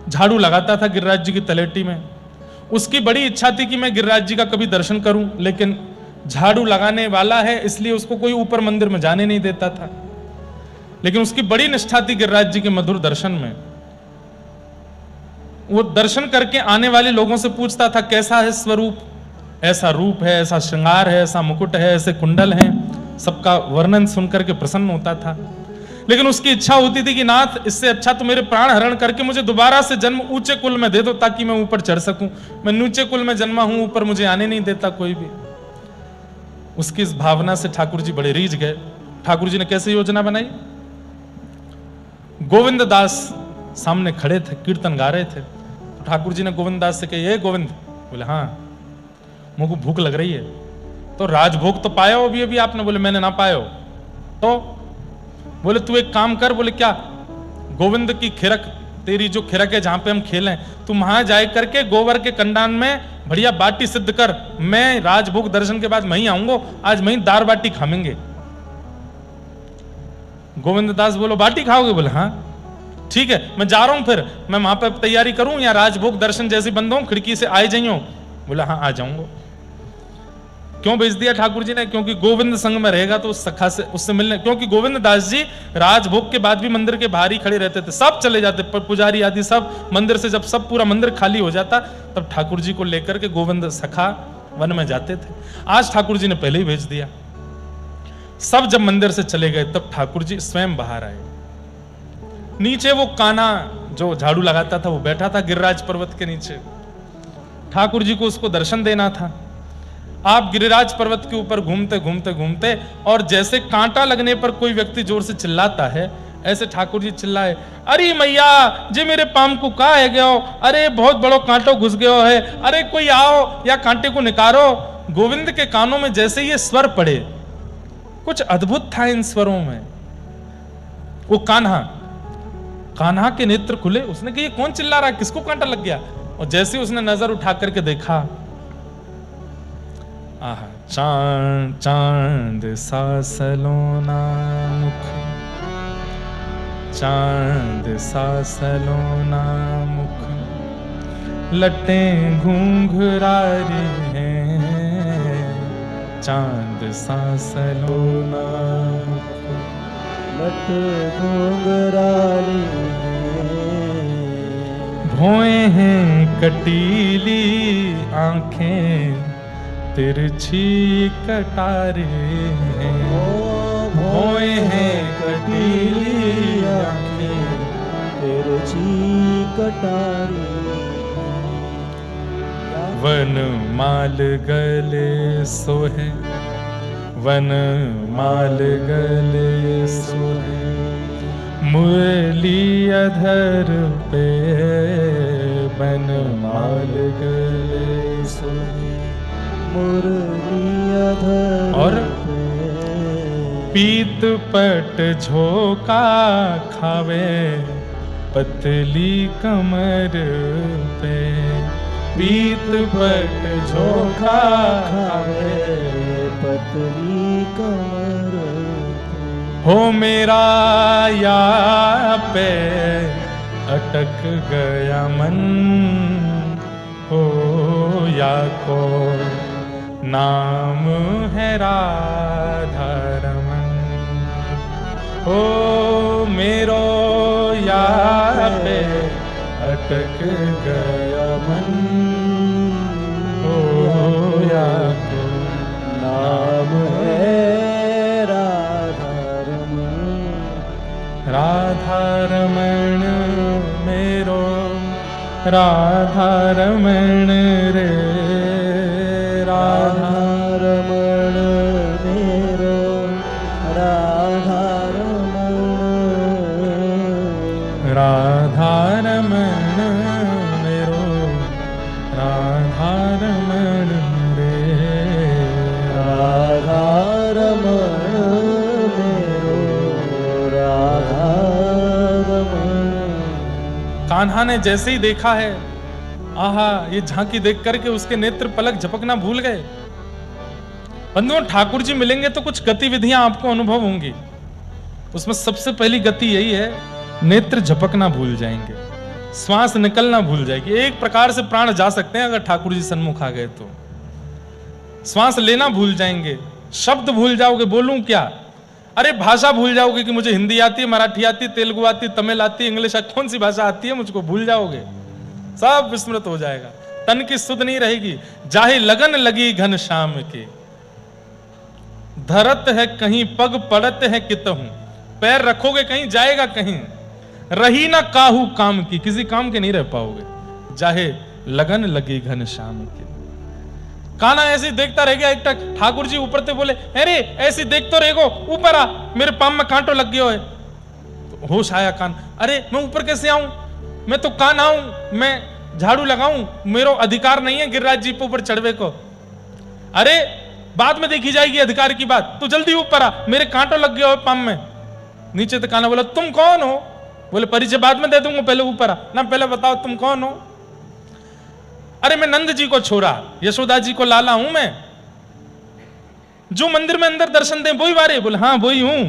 झाड़ू लगाता था गिरिराज जी की तलेटी में। उसकी बड़ी इच्छा थी कि मैं गिरिराज जी का कभी दर्शन करूं, लेकिन झाड़ू लगाने वाला है इसलिए उसको कोई ऊपर मंदिर में जाने नहीं देता था। लेकिन उसकी बड़ी निष्ठा थी गिरिराज जी के मधुर दर्शन में। वो दर्शन करके आने वाले लोगों से पूछता था कैसा है स्वरूप, ऐसा रूप है, ऐसा श्रृंगार है, ऐसा मुकुट है, ऐसे कुंडल हैं, सबका वर्णन सुनकर के प्रसन्न होता था। लेकिन उसकी इच्छा होती थी कि नाथ इससे अच्छा तो मेरे प्राण हरण करके मुझे दोबारा से जन्म ऊंचे कुल में दे दो ताकि मैं ऊपर चढ़ सकूं। मैं नीचे कुल में जन्मा हूं, ऊपर मुझे आने नहीं देता कोई भी। उसकी इस भावना से ठाकुर जी बड़े रीझ गए। ठाकुर जी ने कैसे योजना बनाई? गोविंद दास सामने खड़े थे, कीर्तन गा रहे थे। तो ठाकुर जी ने गोविंद दास से कहा, गोविंद? बोले हाँ, मुझको भूख लग रही है। तो राजभोग तो पाया हो अभी आपने? बोले मैंने ना पाया हो। तो बोले तू एक काम कर। बोले क्या? गोविंद की खिरक, तेरी जो खिरक है जहां पे हम खेलें, तुम वहां जाए करके गोबर के कंडान में बढ़िया बाटी सिद्ध कर, मैं राजभोग दर्शन के बाद वहीं आऊंगा, आज वहीं दार बाटी खाएंगे। गोविंद दास बोलो बाटी खाओगे? बोले हाँ ठीक है, मैं जा रहा हूं, फिर मैं वहां पर तैयारी करूं या राजभोग दर्शन जैसे बंद हो खिड़की से आए जाइयो? बोला हाँ आ जाऊंगा। क्यों भेज दिया ठाकुर जी ने? क्योंकि गोविंद संग में रहेगा तो उस सखा से उससे मिलने, क्योंकि गोविंद दास जी राजभोग के बाद भी मंदिर के बाहर ही खड़े रहते थे, सब चले जाते, पुजारी आदि सब मंदिर से, जब सब पूरा मंदिर खाली हो जाता तब ठाकुर जी को लेकर के गोविंद सखा वन में जाते थे। आज ठाकुर जी ने पहले ही भेज दिया। सब जब मंदिर से चले गए तब ठाकुर जी स्वयं बाहर आए। नीचे वो कान्हा जो झाड़ू लगाता था वो बैठा था गिरिराज पर्वत के नीचे। ठाकुर जी को उसको दर्शन देना था। आप गिरिराज पर्वत के ऊपर घूमते घूमते घूमते, और जैसे कांटा लगने पर कोई व्यक्ति जोर से चिल्लाता है, ऐसे ठाकुर जी चिल्लाए, अरे मैया जे मेरे पाम को का है गयो, अरे बहुत बड़ो कांटो घुस गयो है, अरे कोई आओ या कांटे को निकारो। गोविंद के कानों में जैसे ये स्वर पड़े, कुछ अद्भुत था इन स्वरों में। वो कान्हा के नेत्र खुले। उसने कहा ये कौन चिल्ला रहा है, किसको कांटा लग गया? और जैसे उसने नजर उठा करके देखा, आहा, चांद चांद सा सलोना मुख, चांद सा सलोना मुख, लटें घूंघरारी हैं, चांद सा सलोना मुख, लटें घूंघरारी हैं, भौएं हैं कटीली आंखें तिरछी कटारे हैं, भौएं हैं कटीली आंखें तिरछी कटारे। वन माल गले सोहे, वन माल गले सोहे, मुरली अधर पे वन माल गले सोहे, मुरली अधर और पे पीत पट झोंका खावे पतली कमर पे, पीत पट झोंका खावे पतली कमर हो मेरा या पे अटक गया मन, हो या को नाम है राधा रमन, हो मेरो या पे अटक गया मन, हो या को नाम है राधा रमन। राधा रमण मेरो राधा रमण रे, राधा रमण मेरो राधा रमण, राधा रमण मेरो राधा रमण रे, राधा रमण मेरो राधा रमण। कान्हा ने जैसे ही देखा है, आहा, ये झांकी देख करके उसके नेत्र पलक झपकना भूल गए। बंधुओं, ठाकुर जी मिलेंगे तो कुछ गतिविधियां आपको अनुभव होंगी। उसमें सबसे पहली गति यही है, नेत्र झपकना भूल जाएंगे, श्वास निकलना भूल जाएगी। एक प्रकार से प्राण जा सकते हैं अगर ठाकुर जी सन्मुख आ गए तो। श्वास लेना भूल जाएंगे, शब्द भूल जाओगे, बोलूं क्या, अरे भाषा भूल जाओगे कि मुझे हिंदी आती है, मराठी आती है, तेलुगु आती है, तमिल आती है, इंग्लिश, कौन सी भाषा आती है मुझको भूल जाओगे, सब विस्मृत हो जाएगा। तन की सुध नहीं रहेगी। जाहे लगन लगी घन श्याम के, धरत है कहीं पग पड़त है कितहूं, पैर रखोगे कहीं जाएगा कहीं, रही ना काहू काम की, किसी काम के नहीं रह पाओगे। चाहे लगन लगी घन श्याम की। कान्हा ऐसे देखता रह गया। एक टक ठाकुर जी ऊपर से बोले, अरे ऐसी देख तो रहेगो, ऊपर आ, मेरे पाम में कांटो लग गया है। तो होश आया कान, अरे मैं ऊपर कैसे आऊं, मैं तो कान्हा हूं, मैं झाड़ू लगाऊं, मेरा अधिकार नहीं है गिरिराज जी पे ऊपर चढ़वे को। अरे बाद में देखी जाएगी अधिकार की बात, तू जल्दी ऊपर आ, मेरे कांटो लग गया हो पाम में। नीचे तो कान्हा बोला, तुम कौन हो? बोले परिचय बाद में दे दूंगा, पहले ऊपर आ ना, पहले बताओ तुम कौन हो? अरे मैं नंद जी को छोरा, यशोदा जी को लाला हूं मैं, जो मंदिर में अंदर दर्शन दे वही वारे। बोले हाँ वही हूं।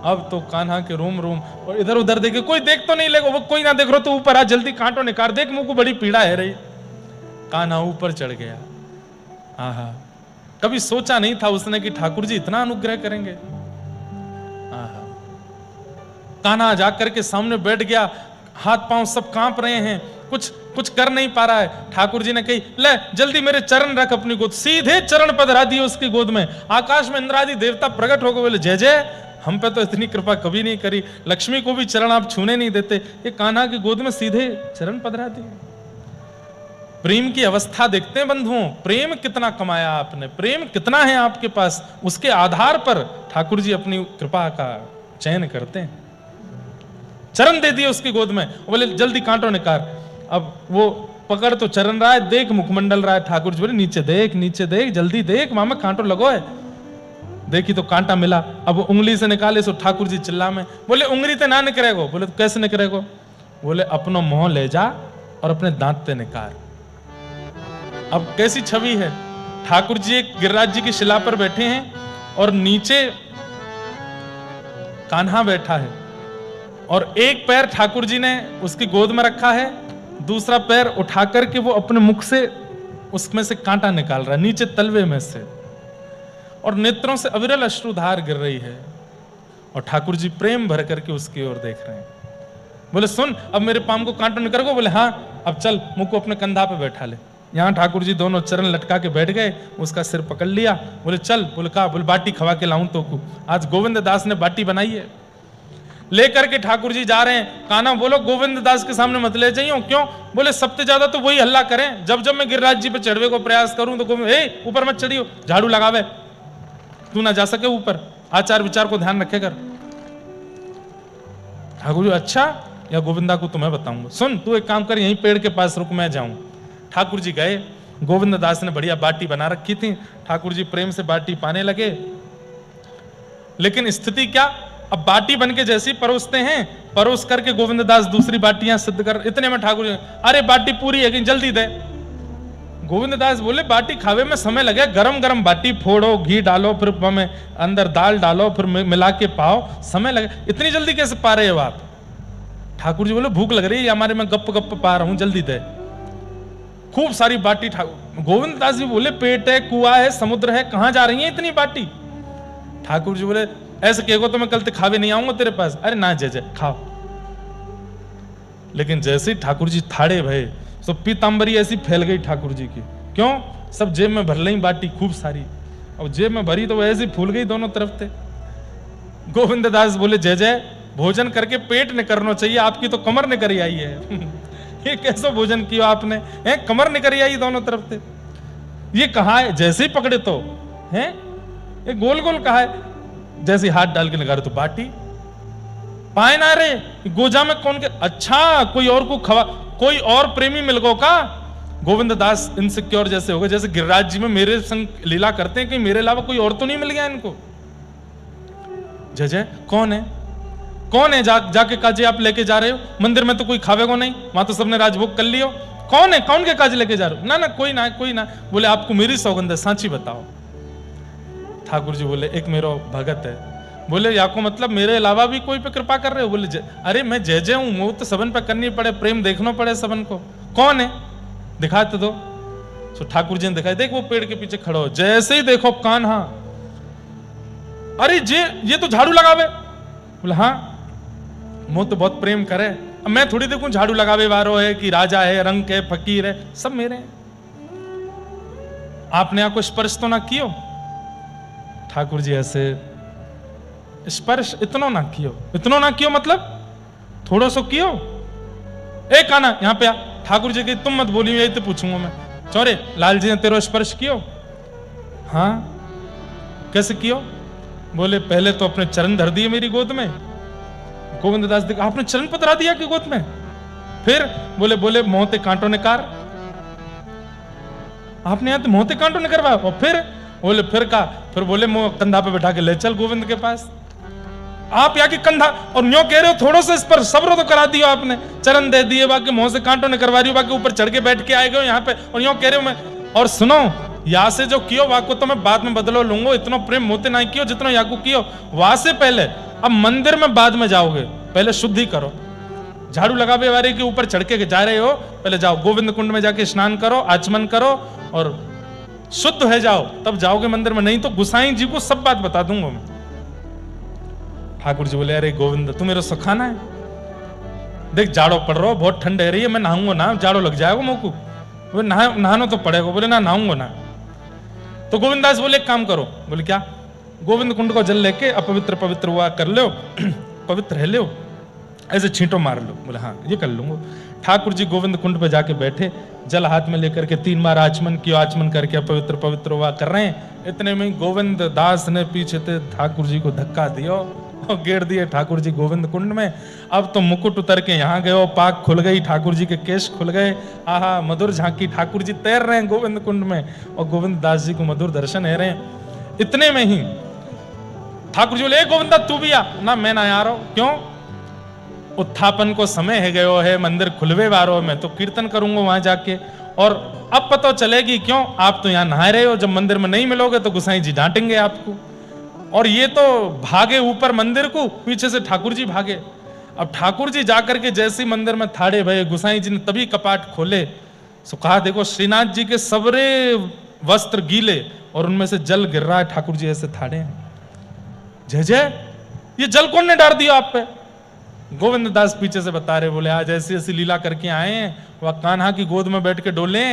अब तो कान्हा के रोम रोम, और इधर उधर देखे, कोई देख तो नहीं लेगा, वो कोई ना देख रहा तो ऊपर आ, जल्दी कांटो निकाल, देख मुंह को बड़ी पीड़ा है रही। कान्हा ऊपर चढ़ गया। आहा, कभी सोचा नहीं था उसने कि ठाकुर जी इतना अनुग्रह करेंगे। आहा, कान्हा जाकर के सामने बैठ गया, हाथ पांव सब कांप रहे हैं, कुछ कर नहीं पा रहा है। ठाकुर जी ने कही, ले जल्दी मेरे चरण रख अपनी गोद, सीधे चरण पधरा दिए उसकी गोद में। आकाश में इंद्रादि देवता प्रकट हो गए, बोले जय जय, हम पे तो इतनी कृपा कभी नहीं करी, लक्ष्मी को भी चरण आप छूने नहीं देते, ये कान्हा की गोद में सीधे चरण पधरा दिए। प्रेम की अवस्था देखते हैं बंधुओं, प्रेम कितना कमाया आपने, प्रेम कितना है आपके पास, उसके आधार पर ठाकुर जी अपनी कृपा का चयन करते हैं। चरण दे दिए उसकी गोद में, बोले जल्दी कांटो निकाल। अब वो पकड़ तो चरण रहा है, देख मुखमंडल रहा है, ठाकुर जी बोले नीचे देख, नीचे देख, जल्दी देख, मामा कांटो लगो है। देखी तो कांटा मिला, अब उंगली से निकाले सो ठाकुर जी चिल्ला में, बोले उंगली ते ना निकलेगो। बोले तो कैसे निकलेगो? बोले अपनो मुंह ले जा और अपने दांत ते निकाल। अब कैसी छवि है, ठाकुर जी एक गिरिराज जी की शिला पर बैठे हैं और नीचे कान्हा बैठा है, और एक पैर ठाकुर जी ने उसकी गोद में रखा है, दूसरा पैर उठा करके वो अपने मुख से उसमें से कांटा निकाल रहा है, नीचे तलवे में से, और नेत्रों से अविरल अश्रुधार गिर रही है, और ठाकुर जी प्रेम भर करके उसकी ओर देख रहे हैं। बोले सुन, अब मेरे पाम को कांटों निकल गो। बोले हाँ, अब चल मुझ को अपने कंधा पे बैठा ले। यहाँ ठाकुर जी दोनों चरण लटका के बैठ गए, उसका सिर पकड़ लिया। बोले चल, बोले कहा, बोले बाटी खवा के लाऊं तो को। आज गोविंद दास ने बाटी बनाई है। लेकर के ठाकुर जी जा रहे हैं। कान्हा बोलो गोविंद दास के सामने मत ले जाइयो। क्यों? बोले सबसे ज्यादा तो वही हल्ला करें। जब जब मैं गिरिराज जी पे चढ़वे को प्रयास करूं तो गोविंद, ए ऊपर मत चढ़ियो, झाड़ू लगावे, तू ना जा सके ऊपर, आचार विचार को ध्यान रखे कर। ठाकुर जी अच्छा, या गोविंदा को तुम्हें बताऊंगा। सुन तू एक काम कर, यहीं पेड़ के पास रुक, मैं जाऊं। ठाकुर जी गए। गोविंद दास ने बढ़िया बाटी बना रखी थी। ठाकुर जी प्रेम से बाटी पाने लगे। लेकिन स्थिति क्या, अब बाटी बन के जैसी परोसते हैं, परोस करके गोविंद दास दूसरी बाटियां सिद्ध कर, इतने में ठाकुर जी, अरे बाटी पूरी है कि जल्दी दे। गोविंद दास बोले बाटी खावे में समय लगे, गरम गरम बाटी फोड़ो, घी डालो, फिर में अंदर दाल डालो, फिर मिला के पाओ, समय लगे, इतनी जल्दी कैसे पा रहे हो आप? ठाकुर जी बोले भूख लग रही है, हमारे में गप गप पा रहा हूं, जल्दी दे। खूब सारी बाटी। गोविंद दास जी बोले पेट है, कुआ है, समुद्र है, कहां जा रही है इतनी बाटी? ठाकुर जी बोले ऐसे कहो तो मैं कल तक खावे नहीं आऊंगा तेरे पास। अरे ना जय जय खाओ। लेकिन जैसे ही ठाकुर जी थाड़े भये, तो पीतांबरी ऐसी फैल गई ठाकुर जी की। क्यों? सब जेब में भर ली बाटी खूब सारी, और जेब में भरी तो ऐसी फूल गई दोनों तरफ से। गोविंद दास बोले जय जय, भोजन करके पेट न करना चाहिए, आपकी तो कमर न करी आई है। ये कैसा भोजन किया आपने, है कमर न करी आई दोनों तरफ से। ये कहा है, जैसे ही पकड़े तो है ये गोल गोल कहा है, जैसे हाथ डाल के लगा रहे तो बाटी पाए ना रे। गोजा में कौन के, अच्छा कोई और को खवा, कोई और प्रेमी मिल गो का? गोविंद दास इनसिक्योर जैसे हो गए, जैसे गिरिराज जी में मेरे संग लीला करते हैं कि मेरे अलावा कोई और तो नहीं मिल गया इनको। जय जय कौन है, कौन है? जाके काजे आप लेके जा रहे हो, मंदिर में तो कोई खावेगो नहीं, वहां तो सबने राजभोग कर लियो। कौन है, कौन के काज लेके जा रहे हो? ना ना कोई ना, कोई ना। बोले आपको मेरी सौगंध है, सांची बताओ। ठाकुर जी बोले एक मेरा भगत है। बोले या को मतलब मेरे अलावा भी कोई पे कृपा कर रहे हो? बोले अरे मैं जय जय हूं, मुंह तो सबन पे करनी पड़े, प्रेम देखना पड़े सबन को। कौन है दिखाते दो। तो ठाकुर जी ने दिखाई, देख वो पेड़ के पीछे खड़ा हो, जैसे ही देखो कान्हा, अरे ये तो झाड़ू लगावे। बोले हाँ, मुंह तो बहुत प्रेम करे, अब मैं थोड़ी देखूं झाड़ू लगावे वारो है कि राजा है, रंग है, फकीर है, सब मेरे हैं। आपने यहाँ को स्पर्श तो ना कियो? ठाकुर जी ऐसे स्पर्श इतना ना कियो मतलब थोड़ा सो कियो। ए कान्हा यहाँ पे आ। ठाकुर जी की तुम मत बोलियो, यही तो पूछूंगा मैं। चौरे लाल जी ने तेरा स्पर्श कियो? हाँ। कैसे कियो? बोले पहले तो अपने चरण धर दिए मेरी गोद में। गोविंद दास देखा आपने चरण पधरा दिया कि गोद में? फिर बोले मोहते कांटों ने कार, आपने यहां तो मोहते कांटों ने करवाया। और फिर फिर का, फिर बोले मुंह कंधा पे बैठा के ले चल गोविंद के पास। आप यहाँ की कंधा, और न्यो कह रहे हो थोड़ा सा इस पर सब्र तो करा दियो आपने, चरण दे दिए, बाकी मुंह से कांटों ने करवा रही हो, बाकी ऊपर चढ़ के बैठ के आए गए यहाँ पे, और न्यो कह रहे हो मैं। और सुनो, यहाँ से जो कियो वाको तो मैं बाद में बदलो लूंगा, इतना प्रेम मोते ना कियो जितना यहाँ को कियो। वहां से पहले अब मंदिर में बाद में जाओगे, पहले शुद्धि करो। झाड़ू लगावे वाले के ऊपर चढ़ के जा रहे हो, पहले जाओ गोविंद कुंड में जाके स्नान करो, आचमन करो और शुद्ध है जाओ, तब जाओगे मंदिर में। नहीं तो गुसाई जी को सब बात बता दूंगा मैं। ठाकुर जी बोले अरे गोविंद तू मेरा सुखाना है, देख जाड़ो पड़ रहा हो, बहुत ठंड है रही है, मैं नहाऊंगा ना, जाड़ो लग जाएगा मुंह को। बोले नहाना तो पड़ेगा। बोले ना नहाऊंगा ना। तो गोविंद दास बोले एक काम करो। बोले क्या? गोविंद कुंड को जल लेके अपवित्र पवित्र हुआ कर लो, पवित्र है लो, ऐसे छींटो मार लो। बोले हाँ ये कर लूंगा। ठाकुर जी गोविंद कुंड पे जाके बैठे, जल हाथ में लेकर के 3 बार आचमन किया, आचमन करके अपवित्र पवित्र हुआ कर रहे हैं। इतने में गोविंद दास ने पीछे से ठाकुर जी को धक्का दिया और गेड़ दिए ठाकुर जी गोविंद कुंड में। अब तो मुकुट उतर के यहाँ गए, पाक खुल गई, ठाकुर जी के केश खुल गए। आहा मधुर झांकी, ठाकुर जी तैर रहे हैं गोविंद कुंड में और गोविंद दास जी को मधुर दर्शन है रहे हैं। इतने में ही ठाकुर जी बोले गोविंदा तू भी आ ना। मैं ना आ रहा हूं। क्यों? उत्थापन को समय है गयो है, मंदिर खुलवे वारो, मैं तो कीर्तन करूंगा वहां जाके। और अब पता चलेगी क्यों, आप तो यहाँ नहा रहे हो, जब मंदिर में नहीं मिलोगे तो गुसाई जी डांटेंगे आपको। और ये तो भागे ऊपर मंदिर को, पीछे से ठाकुर जी भागे। अब ठाकुर जी जाकर के जैसे मंदिर में थाड़े भये, गुसाई जी ने तभी कपाट खोले। सो कहा देखो श्रीनाथ जी के सबरे वस्त्र गीले और उनमें से जल गिर रहा है, ठाकुर जी ऐसे थाड़े हैं। जय जय, ये जल कौन ने डाल दिया आप पे? गोविंद दास पीछे से बता रहे, बोले आज ऐसी ऐसी लीला करके आए हैं, वह कान्हा की गोद में बैठ के डोले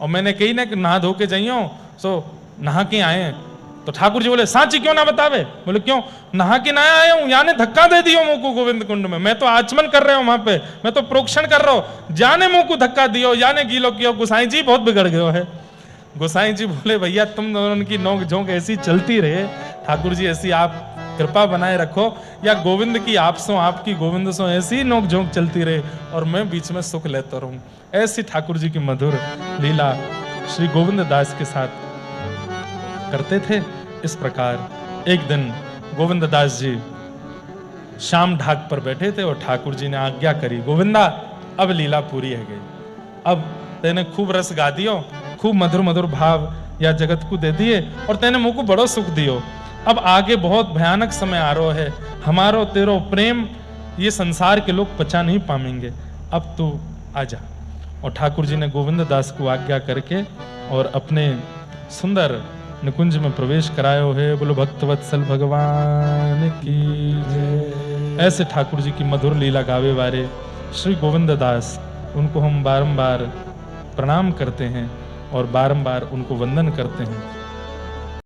और मैंने कही ना कि नहा धो के जाइयो, सो नहा के आए हैं। तो ठाकुर जी बोले सांची क्यों ना बतावे? बोले क्यों? नहा के ना आया हूं, याने धक्का दे दियो मुंह को गोविंद कुंड में, मैं तो आचमन कर रहा हूं वहां पे, मैं तो प्रोक्षण कर रहा हूं, जाने मुंह को धक्का दियो, याने गीलो कियो, गोसाई जी बहुत बिगड़ गयो है। गोसाई जी बोले भैया तुम दोनों की नोक झोंक ऐसी चलती रहे, ठाकुर जी ऐसी आप कृपा बनाए रखो, या गोविंद की आपसों आपकी गोविंद सो ऐसी नोक झोंक चलती रहे और मैं बीच में सुख लेता रहूं। ऐसी ठाकुर जी की मधुर लीला श्री गोविंद दास के साथ करते थे। इस प्रकार एक दिन गोविंद दास जी शाम ढाक पर बैठे थे और ठाकुर जी ने आज्ञा करी, गोविंदा अब लीला पूरी है गई, अब तेने खूब रस गा दियो, खूब मधुर मधुर भाव या जगत को दे दिए और तेने मुंह को बड़ो सुख दियो, अब आगे बहुत भयानक समय आ रहा है, हमारो तेरो प्रेम ये संसार के लोग पचा नहीं पाएंगे, अब तू आजा। और ठाकुर जी ने गोविंद दास को आज्ञा करके और अपने सुंदर निकुंज में प्रवेश करायो है। बोलो भक्तवत्सल भगवान की जय। ऐसे ठाकुर जी की मधुर लीला गावे वाले श्री गोविंद दास, उनको हम बारंबार प्रणाम करते हैं और बारंबार उनको वंदन करते हैं।